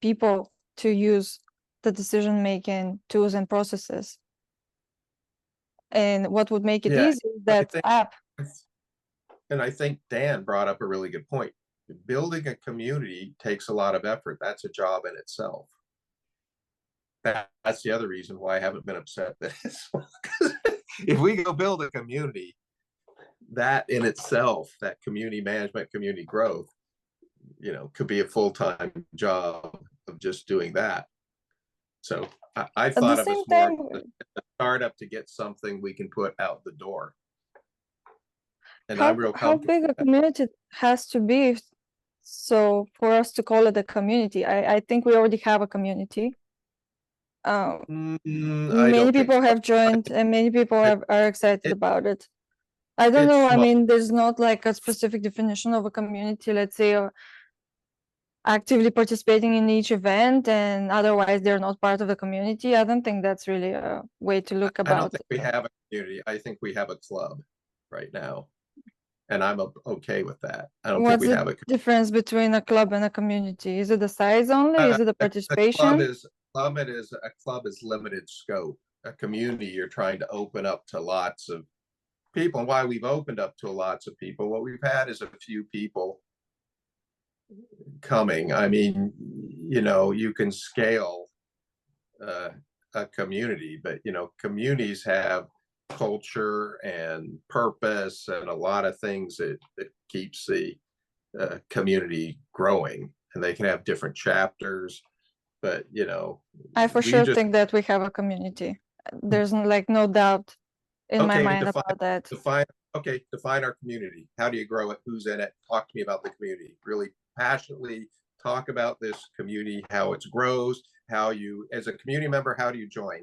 people to use the decision-making tools and processes. And what would make it
Yeah,
easy is that app.
And I think Dan brought up a really good point. Building a community takes a lot of effort. That's a job in itself. That's the other reason why I haven't been upset that it's if we go build a community, that in itself, that community management, community growth, you know, could be a full-time job of just doing that. So I thought of us more a startup to get something we can put out the door. And I'm real
how big a community has to be so for us to call it a community? I think we already have a community. Many people have joined and many people are excited about it. I don't know. I mean, there's not like a specific definition of a community, let's say, actively participating in each event and otherwise they're not part of the community. I don't think that's really a way to look about it.
I don't think we have a community. I think we have a club right now. And I'm okay with that. I don't think we have a
difference between a club and a community. Is it the size only? Is it the participation?
A club is limited scope. A community, you're trying to open up to lots of people. And why we've opened up to lots of people, what we've had is a few people coming. I mean, you know, you can scale a community, but you know, communities have culture and purpose and a lot of things that keeps the community growing, and they can have different chapters, but you know,
I for sure think that we have a community. There's like no doubt in my mind about that.
Define our community. How do you grow it? Who's in it? Talk to me about the community. Really passionately talk about this community, how it grows, how you, as a community member, how do you join?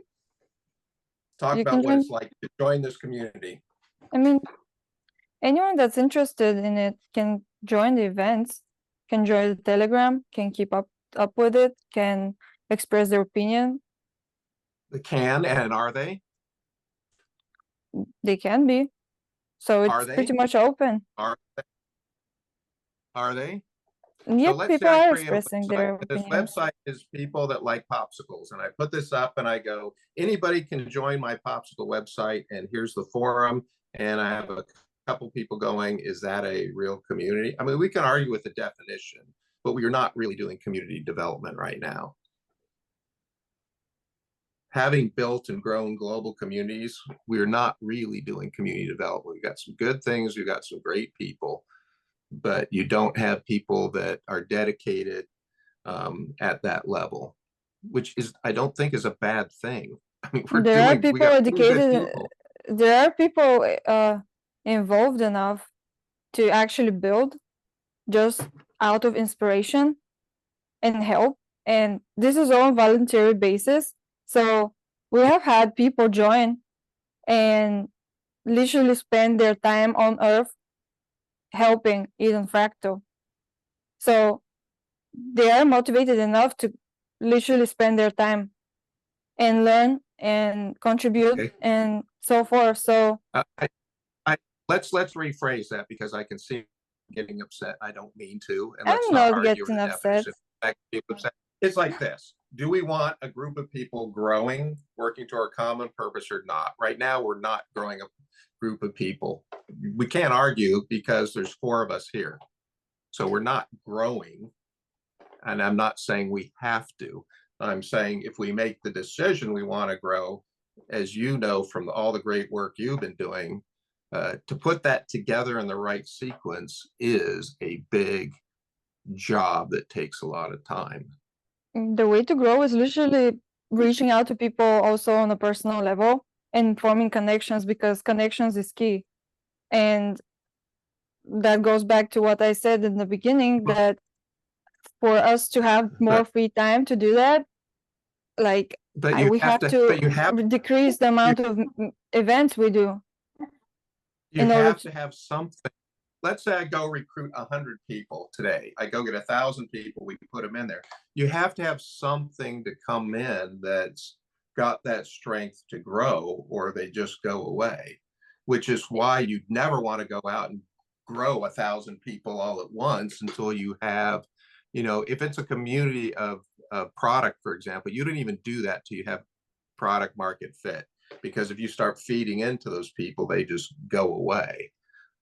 Talk about what it's like to join this community.
I mean, anyone that's interested in it can join the events, can join the Telegram, can keep up with it, can express their opinion.
They can, and are they?
They can be. So it's pretty much open.
Are they?
Yep, so people are expressing their opinions.
This website is people that like popsicles, and I put this up and I go, anybody can join my popsicle website, and here's the forum, and I have a couple people going, is that a real community? I mean, we can argue with the definition, but we are not really doing community development right now. Having built and grown global communities, we're not really doing community development. We've got some good things, we've got some great people, but you don't have people that are dedicated at that level, which is, I don't think is a bad thing. I mean,
there are people educated. There are people involved enough to actually build just out of inspiration and help. And this is all on voluntary basis. So we have had people join and literally spend their time on Earth helping Eden Fractal. So they are motivated enough to literally spend their time and learn and contribute and so forth. So
let's rephrase that, because I can see getting upset. I don't mean to, and
let's not getting upset.
It's like this. Do we want a group of people growing, working to our common purpose, or not? Right now, we're not growing a group of people. We can't argue because there's 4 of us here. So we're not growing. And I'm not saying we have to. I'm saying if we make the decision we want to grow, as you know from all the great work you've been doing, to put that together in the right sequence is a big job that takes a lot of time.
The way to grow is literally reaching out to people also on a personal level and forming connections, because connections is key. And that goes back to what I said in the beginning, that for us to have more free time to do that, like we have to decrease the amount of events we do.
You have to have something. Let's say I go recruit 100 people today. I go get 1,000 people, we put them in there. You have to have something to come in that's got that strength to grow, or they just go away, which is why you never want to go out and grow 1,000 people all at once until you have, you know, if it's a community of a product, for example, you don't even do that till you have product market fit, because if you start feeding into those people, they just go away.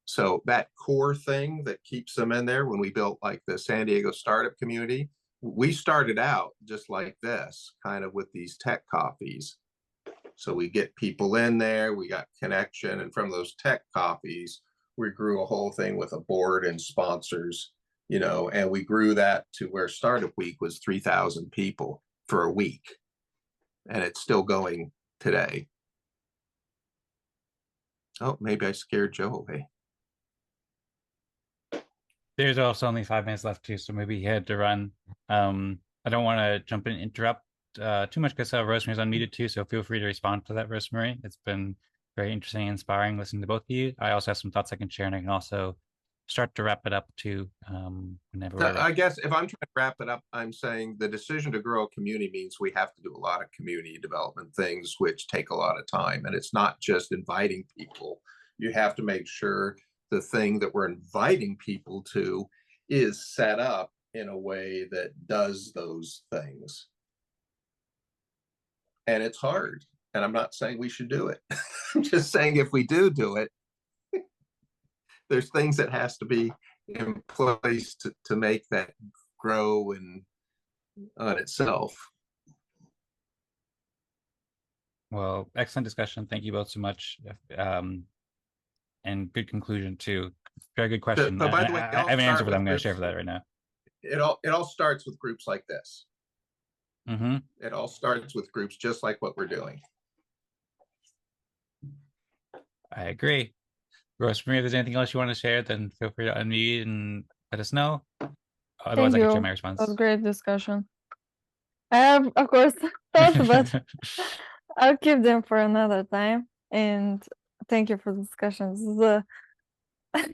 So that core thing that keeps them in there, when we built like the San Diego startup community, we started out just like this, kind of with these tech coffees. So we get people in there, we got connection, and from those tech coffees, we grew a whole thing with a board and sponsors, you know, and we grew that to where Startup Week was 3,000 people for a week. And it's still going today. Oh, maybe I scared Joe away.
There's also only 5 minutes left too, so maybe he had to run. I don't want to jump in and interrupt too much because Rosemary's unmuted too, so feel free to respond to that, Rosemary. It's been very interesting and inspiring listening to both of you. I also have some thoughts I can share, and I can also start to wrap it up too whenever we're ready.
I guess if I'm trying to wrap it up, I'm saying the decision to grow a community means we have to do a lot of community development things, which take a lot of time. And it's not just inviting people. You have to make sure the thing that we're inviting people to is set up in a way that does those things. And it's hard. And I'm not saying we should do it. I'm just saying if we do it, there's things that has to be in place to make that grow and on itself.
Well, excellent discussion. Thank you both so much. And good conclusion too. Very good question.
But by the way,
I have an answer for that I'm going to share for that right now.
It all starts with groups like this.
Mm-hmm.
It all starts with groups just like what we're doing.
I agree. Rosemary, if there's anything else you want to share, then feel free to unmute and let us know. Otherwise, I can share my response.
That was a great discussion. I have, of course, thoughts, but I'll keep them for another time. And thank you for the discussion. This is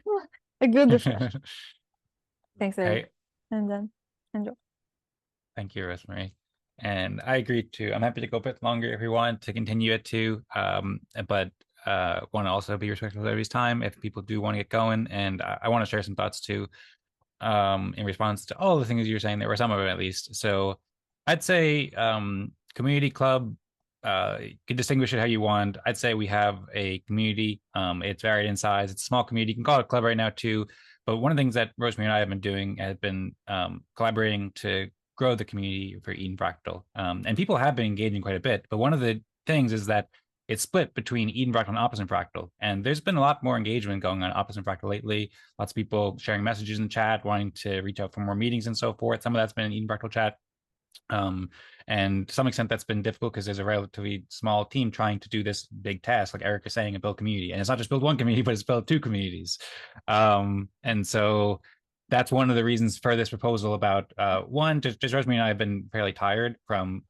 a good discussion. Thanks, Eric. And then enjoy.
Thank you, Rosemary. And I agree too. I'm happy to go a bit longer if we want to continue it too. But want to also be respectful of everybody's time if people do want to get going. And I want to share some thoughts too in response to all the things you're saying. There were some of them at least. So I'd say community club, you can distinguish it how you want. I'd say we have a community. It's varied in size. It's a small community. You can call it a club right now too. But one of the things that Rosemary and I have been doing has been collaborating to grow the community for Eden Fractal. And people have been engaging quite a bit. But one of the things is that it's split between Eden Fractal and Optimism Fractal. And there's been a lot more engagement going on Optimism Fractal lately. Lots of people sharing messages in the chat, wanting to reach out for more meetings and so forth. Some of that's been in Eden Fractal chat. And to some extent that's been difficult because there's a relatively small team trying to do this big task, like Eric is saying, and build community. And it's not just build one community, but it's build two communities. And so that's one of the reasons for this proposal about one, just Rosemary and I have been fairly tired from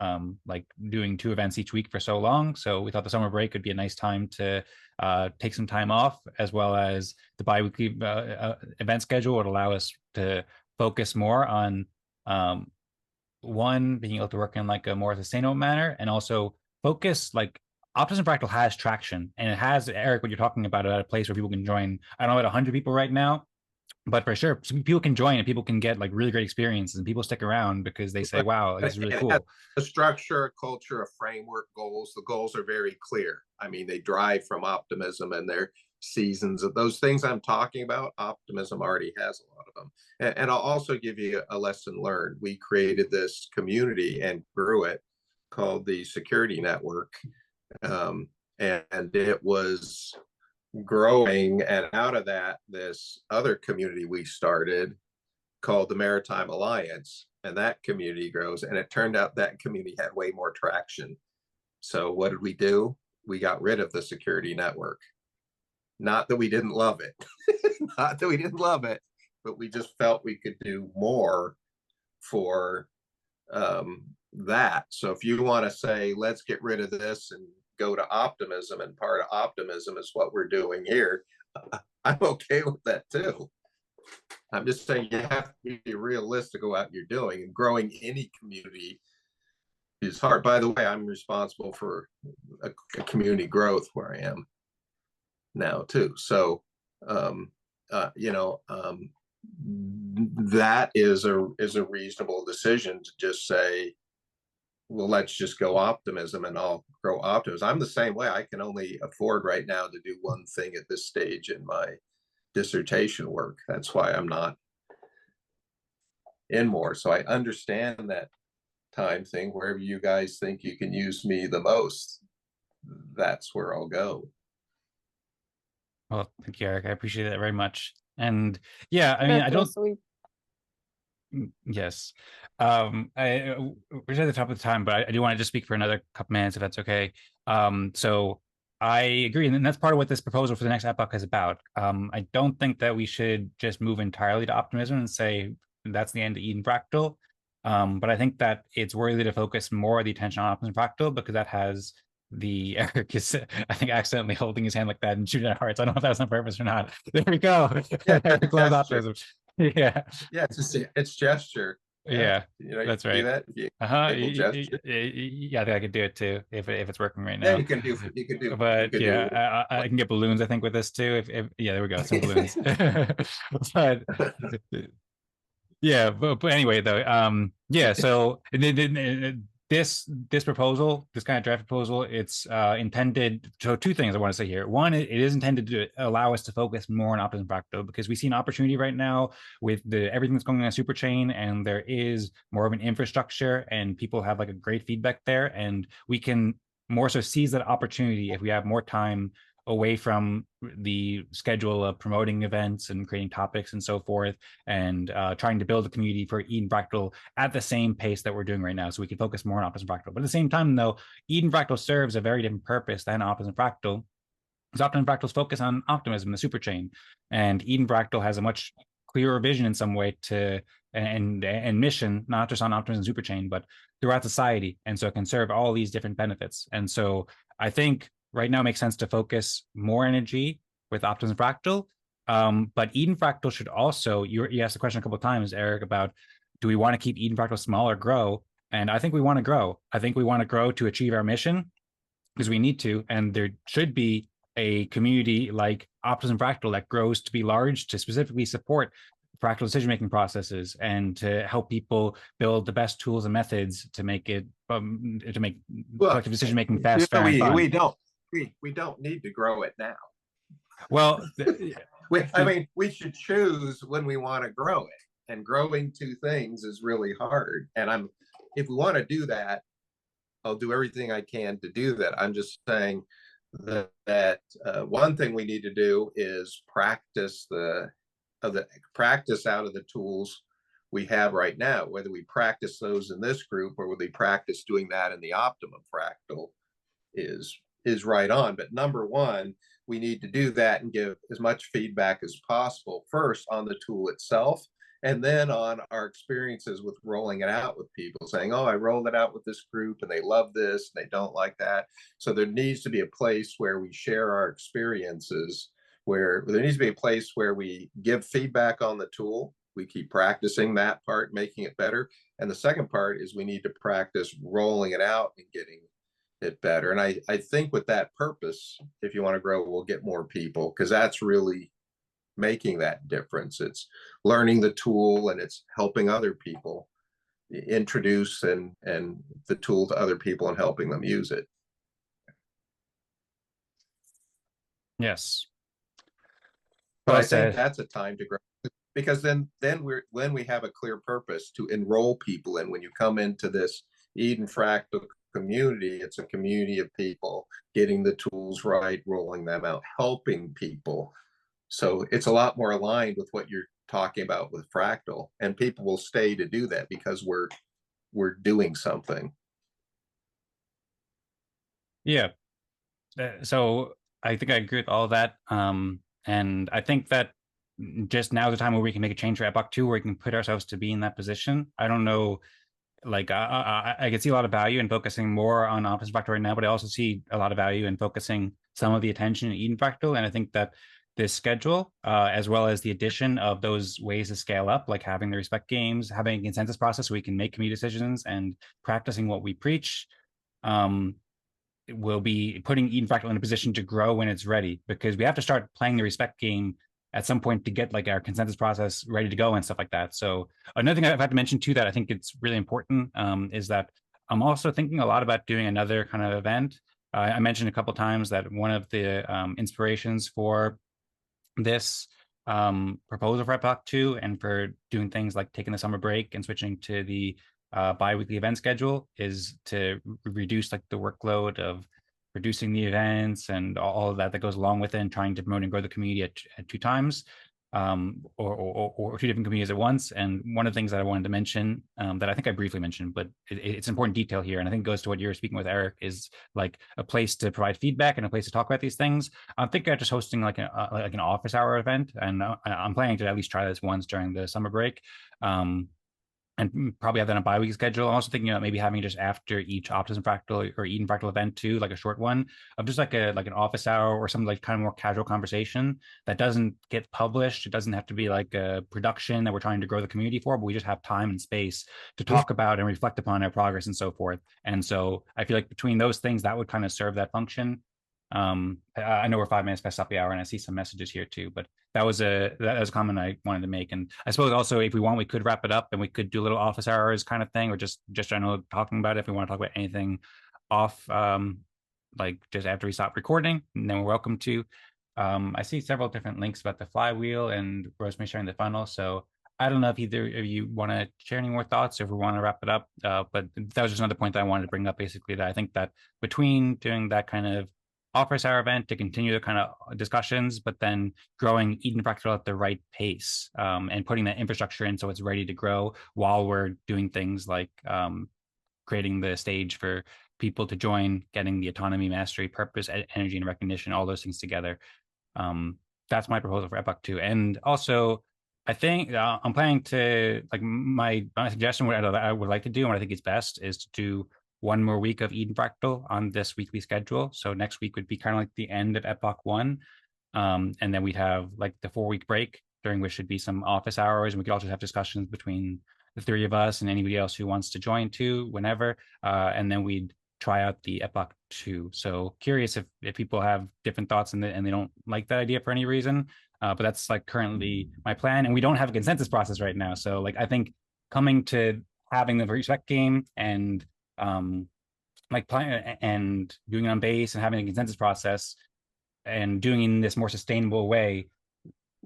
like doing 2 events each week for so long. So we thought the summer break would be a nice time to take some time off, as well as the bi-weekly event schedule would allow us to focus more on one, being able to work in like a more sustainable manner, and also focus like Optimism Fractal has traction, and it has, Eric, what you're talking about, at a place where people can join. I don't know about 100 people right now, but for sure, people can join and people can get like really great experiences, and people stick around because they say, wow, this is really cool.
A structure, a culture, a framework, goals. The goals are very clear. I mean, they drive from optimism, and they're seasons of those things I'm talking about. Optimism already has a lot of them. And I'll also give you a lesson learned. We created this community and grew it called the Security Network. And it was growing, and out of that, this other community we started called the Maritime Alliance, and that community grows, and it turned out that community had way more traction. So what did we do? We got rid of the Security Network. Not that we didn't love it, not that we didn't love it, but we just felt we could do more for that. So if you want to say, let's get rid of this and go to optimism, and part of optimism is what we're doing here, I'm okay with that too. I'm just saying you have to be realistic about what you're doing, and growing any community is hard. By the way, I'm responsible for a community growth where I am now too. So, that is a reasonable decision to just say, well, let's just go optimism and I'll grow optimism. I'm the same way. I can only afford right now to do one thing at this stage in my dissertation work. That's why I'm not in more. So I understand that time thing. Wherever you guys think you can use me the most, that's where I'll go.
Well, thank you, Eric. I appreciate that very much. And yeah, I mean,
That
I don't.
was sweet.
Yes. We're at the top of the time, but I do want to just speak for another couple minutes, if that's okay. So I agree, and that's part of what this proposal for the next epoch is about. I don't think that we should just move entirely to optimism and say that's the end of Eden Fractal. But I think that it's worthy to focus more of the attention on Optimism Fractal because that has the Eric is I think accidentally holding his hand like that and shooting at hearts. I don't know if that was on purpose or not. There we go.
Yeah,
Eric loves optimism. Yeah.
Yeah, it's gesture.
Yeah,
you know,
that's
you do
right.
that. You
Uh-huh.
gesture.
Yeah, I think I could do it too if it's working right
Yeah,
now.
you can do.
But yeah, I can get balloons, I think, with this too. If yeah, there we go, some balloons. But yeah, but anyway, though, yeah. So this proposal, this kind of draft proposal, it's intended. So two things I want to say here. One, it is intended to allow us to focus more on Optimism Fractal because we see an opportunity right now with everything that's going on in super chain, and there is more of an infrastructure, and people have like a great feedback there, and we can more so seize that opportunity if we have more time away from the schedule of promoting events and creating topics and so forth, and trying to build a community for Eden Fractal at the same pace that we're doing right now, so we can focus more on Optimism Fractal. But at the same time, though, Eden Fractal serves a very different purpose than Optimism Fractal, because Optimism Fractal's focus on optimism, the superchain, and Eden Fractal has a much clearer vision in some way to and mission, not just on optimism superchain, but throughout society, and so it can serve all these different benefits. And so I think right now it makes sense to focus more energy with Optimism Fractal. But Eden Fractal should also, you asked the question a couple of times, Eric, about do we want to keep Eden Fractal small or grow? And I think we want to grow. I think we want to grow to achieve our mission because we need to. And there should be a community like Optimism Fractal that grows to be large to specifically support fractal decision-making processes and to help people build the best tools and methods to make it to make collective decision-making fast, fair, and fun.
We don't need to grow it now.
Well,
I mean, we should choose when we want to grow it, and growing two things is really hard. And if we want to do that, I'll do everything I can to do that. I'm just saying that one thing we need to do is practice practice out of the tools we have right now. Whether we practice those in this group or whether we practice doing that in the Optimum Fractal is right on. But number one, we need to do that and give as much feedback as possible, first on the tool itself, and then on our experiences with rolling it out with people, saying, oh, I rolled it out with this group and they love this, and they don't like that. So there needs to be a place where we share our experiences, where there needs to be a place where we give feedback on the tool. We keep practicing that part, making it better. And the second part is we need to practice rolling it out and getting it better. And I think with that purpose, if you want to grow, we'll get more people, because that's really making that difference. It's learning the tool and it's helping other people introduce and the tool to other people and helping them use it.
Yes.
But I think that's a time to grow, because then when we have a clear purpose to enroll people in, when you come into this Eden Fractal community, it's a community of people getting the tools right, rolling them out, helping people. So it's a lot more aligned with what you're talking about with Fractal, and people will stay to do that because we're doing something.
Yeah. So I think I agree with all of that. And I think that just now is the time where we can make a change for Epoch 2, where we can put ourselves to be in that position. I don't know, like I can see a lot of value in focusing more on Optimism Fractal right now, but I also see a lot of value in focusing some of the attention in Eden Fractal. And I think that this schedule, as well as the addition of those ways to scale up, like having the respect games, having a consensus process so we can make community decisions, and practicing what we preach, will be putting Eden Fractal in a position to grow when it's ready, because we have to start playing the respect game at some point to get like our consensus process ready to go and stuff like that. So another thing I've had to mention too that I think it's really important is that I'm also thinking a lot about doing another kind of event. I mentioned a couple times that one of the inspirations for this proposal for Epoch 2 and for doing things like taking the summer break and switching to the bi-weekly event schedule is to reduce like the workload of producing the events and all of that that goes along with it, and trying to promote and grow the community at 2 times or 2 different communities at once. And one of the things that I wanted to mention that I think I briefly mentioned, but it's important detail here, and I think it goes to what you were speaking with Eric, is like a place to provide feedback and a place to talk about these things. I'm thinking of just hosting like an office hour event, and I'm planning to at least try this once during the summer break. And probably have that on a bi-weekly schedule. I'm also thinking about maybe having just after each Optimism Fractal or Eden Fractal event too, like a short one of just like an office hour or some like kind of more casual conversation that doesn't get published. It doesn't have to be like a production that we're trying to grow the community for, but we just have time and space to talk about and reflect upon our progress and so forth. And so I feel like between those things, that would kind of serve that function. I know we're 5 minutes past up the hour, and I see some messages here too, but that was a comment I wanted to make. And I suppose also, if we want, we could wrap it up and we could do a little office hours kind of thing, or just general talking about it. If we want to talk about anything off, like just after we stop recording, and then we're welcome to. I see several different links about the flywheel and Rosmari sharing the funnel. So I don't know if either of you want to share any more thoughts or if we want to wrap it up. But that was just another point that I wanted to bring up, basically, that I think that between doing that kind of office hour event to continue the kind of discussions, but then growing Eden Fractal at the right pace and putting that infrastructure in so it's ready to grow while we're doing things like creating the stage for people to join, getting the autonomy, mastery, purpose, energy, and recognition, all those things together. That's my proposal for Epoch 2. And also, I think I'm planning to, like, my suggestion, what I would like to do, and what I think is best, is to do one more week of Eden Fractal on this weekly schedule. So next week would be kind of like the end of Epoch 1. And then we'd have like the 4-week break, during which should be some office hours. And we could also have discussions between the 3 of us and anybody else who wants to join too, whenever. And then we'd try out the Epoch 2. So curious if people have different thoughts and they don't like that idea for any reason. But that's like currently my plan. And we don't have a consensus process right now. So like, I think coming to having the respect game and like playing and doing it on base and having a consensus process and doing it in this more sustainable way,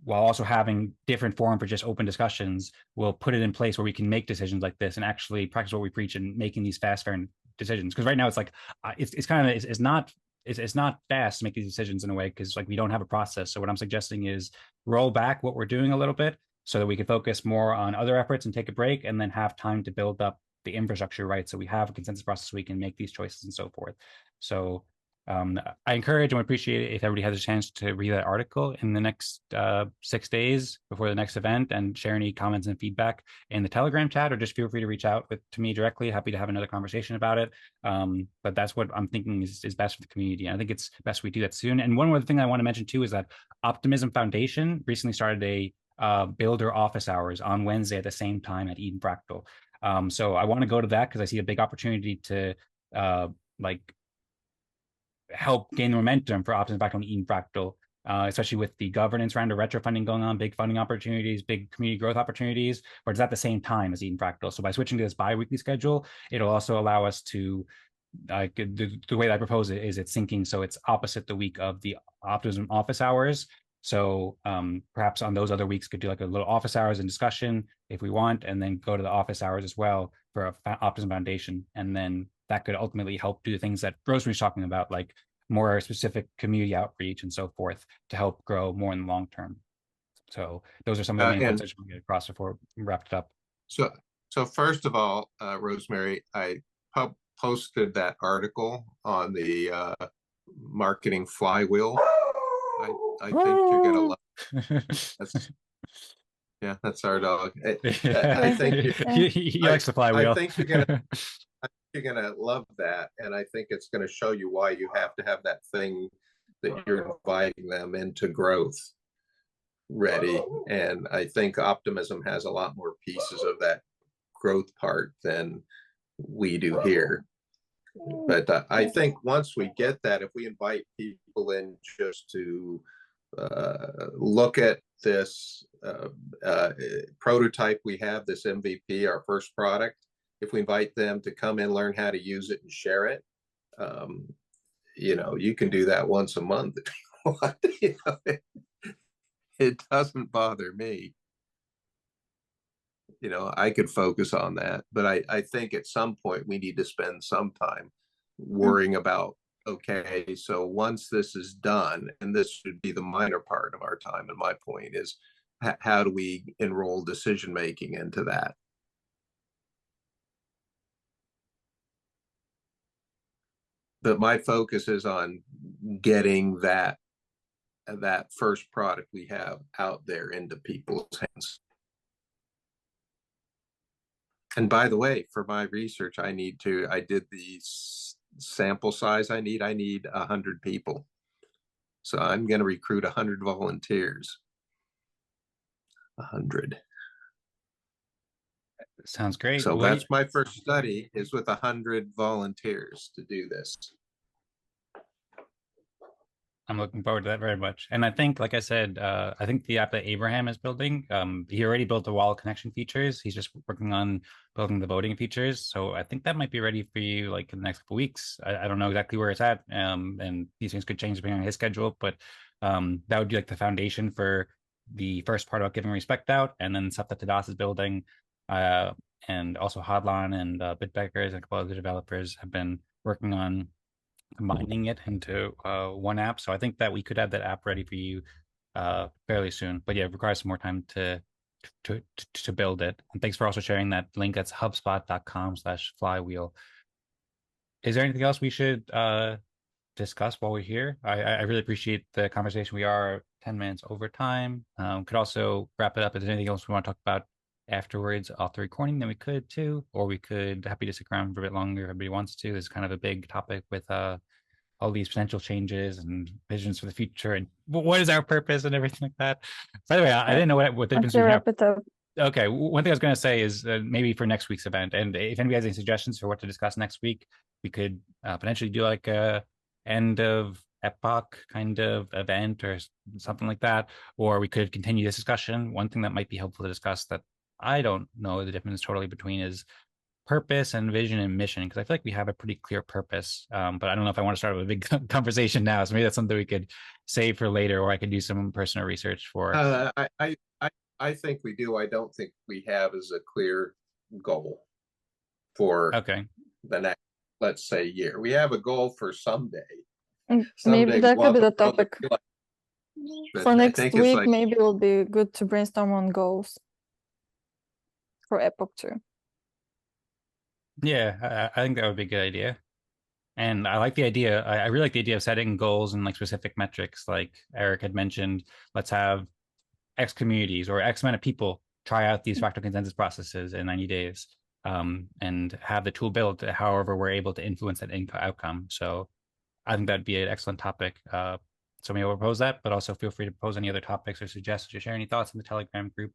while also having different forum for just open discussions, will put it in place where we can make decisions like this and actually practice what we preach and making these fast, fair decisions. Because right now it's like it's kind of it's not fast to make these decisions in a way, because like we don't have a process. So what I'm suggesting is roll back what we're doing a little bit so that we can focus more on other efforts and take a break, and then have time to build up the infrastructure, right? So we have a consensus process so we can make these choices and so forth. So I encourage and would appreciate it if everybody has a chance to read that article in the next 6 days before the next event, and share any comments and feedback in the Telegram chat, or just feel free to reach out to me directly. Happy to have another conversation about it. But that's what I'm thinking is best for the community. And I think it's best we do that soon. And one other thing I want to mention too is that Optimism Foundation recently started a builder office hours on Wednesday at the same time at Eden Fractal. So I want to go to that because I see a big opportunity to like help gain momentum for Optimism Fractal and Eden Fractal, especially with the governance round of retro funding going on, big funding opportunities, big community growth opportunities, but it's at the same time as Eden Fractal. So by switching to this bi-weekly schedule, it'll also allow us to, the way that I propose it is it's syncing, so it's opposite the week of the Optimism office hours. So perhaps on those other weeks could do like a little office hours and discussion if we want, and then go to the office hours as well for a Optimism Foundation. And then that could ultimately help do things that Rosmari's talking about, like more specific community outreach and so forth, to help grow more in the long term. So those are some of the main points I just want to get across before we wrap it up.
So first of all, Rosmari, I posted that article on the marketing flywheel. I think you're gonna love it. That's our dog. I think
he likes the flywheel.
I think you're gonna love that, and I think it's going to show you why you have to have that thing that you're inviting them into growth ready. And I think Optimism has a lot more pieces of that growth part than we do here. But I think once we get that, if we invite people in just to look at this prototype we have, this MVP, our first product, if we invite them to come in, learn how to use it and share it, you know, you can do that once a month if you want. You know, it doesn't bother me. You know, I could focus on that, but I think at some point we need to spend some time worrying about, okay, so once this is done, and this should be the minor part of our time, and my point is, how do we enroll decision making into that? But my focus is on getting that first product we have out there into people's hands. And by the way, for my research, I did the sample size I need 100 people. So I'm going to recruit 100 volunteers. 100.
Sounds great.
So that's my first study, is with 100 volunteers to do this.
I'm looking forward to that very much. And I think, like I said, I think the app that Abraham is building, he already built the wall connection features. He's just working on building the voting features. So I think that might be ready for you like in the next couple of weeks. I don't know exactly where it's at. And these things could change depending on his schedule, but that would be like the foundation for the first part about giving respect out, and then stuff that Tadas is building. And also Hodlon and Bitbeckers and a couple other developers have been working on combining it into one app. So I think that we could have that app ready for you fairly soon. But yeah, it requires some more time to build it. And thanks for also sharing that link. That's hubspot.com/flywheel. Is there anything else we should discuss while we're here? I really appreciate the conversation. We are 10 minutes over time. Could also wrap it up. If there's anything else we want to talk about afterwards off the recording, then we could too, or we could happy to stick around for a bit longer if everybody wants to. This is kind of a big topic with all these potential changes and visions for the future, and what is our purpose and everything like that. By the way, I didn't know what the difference between. Okay, one thing I was going to say is maybe for next week's event, and if anybody has any suggestions for what to discuss next week, we could potentially do like a end of Epoch kind of event or something like that, or we could continue this discussion. One thing that might be helpful to discuss that I don't know the difference totally between is purpose and vision and mission, because I feel like we have a pretty clear purpose, but I don't know if I want to start with a big conversation now. So maybe that's something we could save for later, or I could do some personal research for.
I think we do. I don't think we have as a clear goal for the next, let's say, year. We have a goal for someday.
Maybe that could be the topic for next week. Like, maybe it'll be good to brainstorm on goals for Epoch too.
Yeah, I think that would be a good idea. And I like the idea. I really like the idea of setting goals and like specific metrics. Like Eric had mentioned, let's have X communities or X amount of people try out these fractal consensus processes in 90 days, and have the tool built however we're able to influence that outcome. So I think that'd be an excellent topic. So maybe I'll propose that, but also feel free to propose any other topics or suggestions or share any thoughts in the Telegram group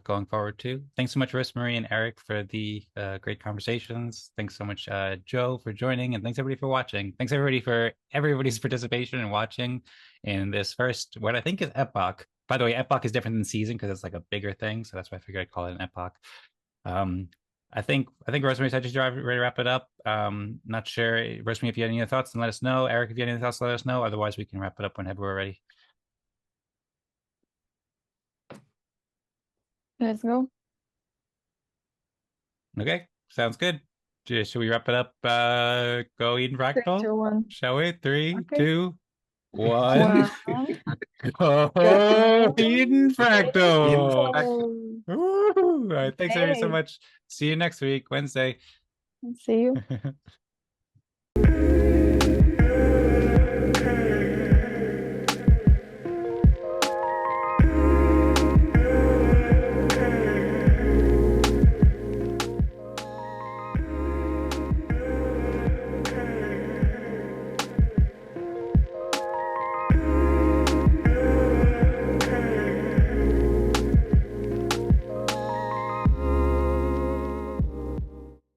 going forward too. Thanks so much, Rosmari and Eric, for the great conversations. Thanks so much, Joe, for joining, and thanks everybody for watching. Thanks everybody for everybody's participation and watching in this first, what I think is Epoch. By the way, Epoch is different than season because it's like a bigger thing, so that's why I figured I'd call it an Epoch. I think Rosmari said she's ready to wrap it up. Not sure, Rosmari, if you had any other thoughts, then let us know. Eric, if you had any thoughts, let us know. Otherwise, we can wrap it up whenever we're ready.
Let's go.
Okay, sounds good. Should we wrap it up? Go Eden Fractal?
3, 2, 1.
Shall we? 3,
Okay.
2, 1.
Go
Eden Fractal.
Fractal.
All right, thanks everybody so much. See you next week, Wednesday.
See you.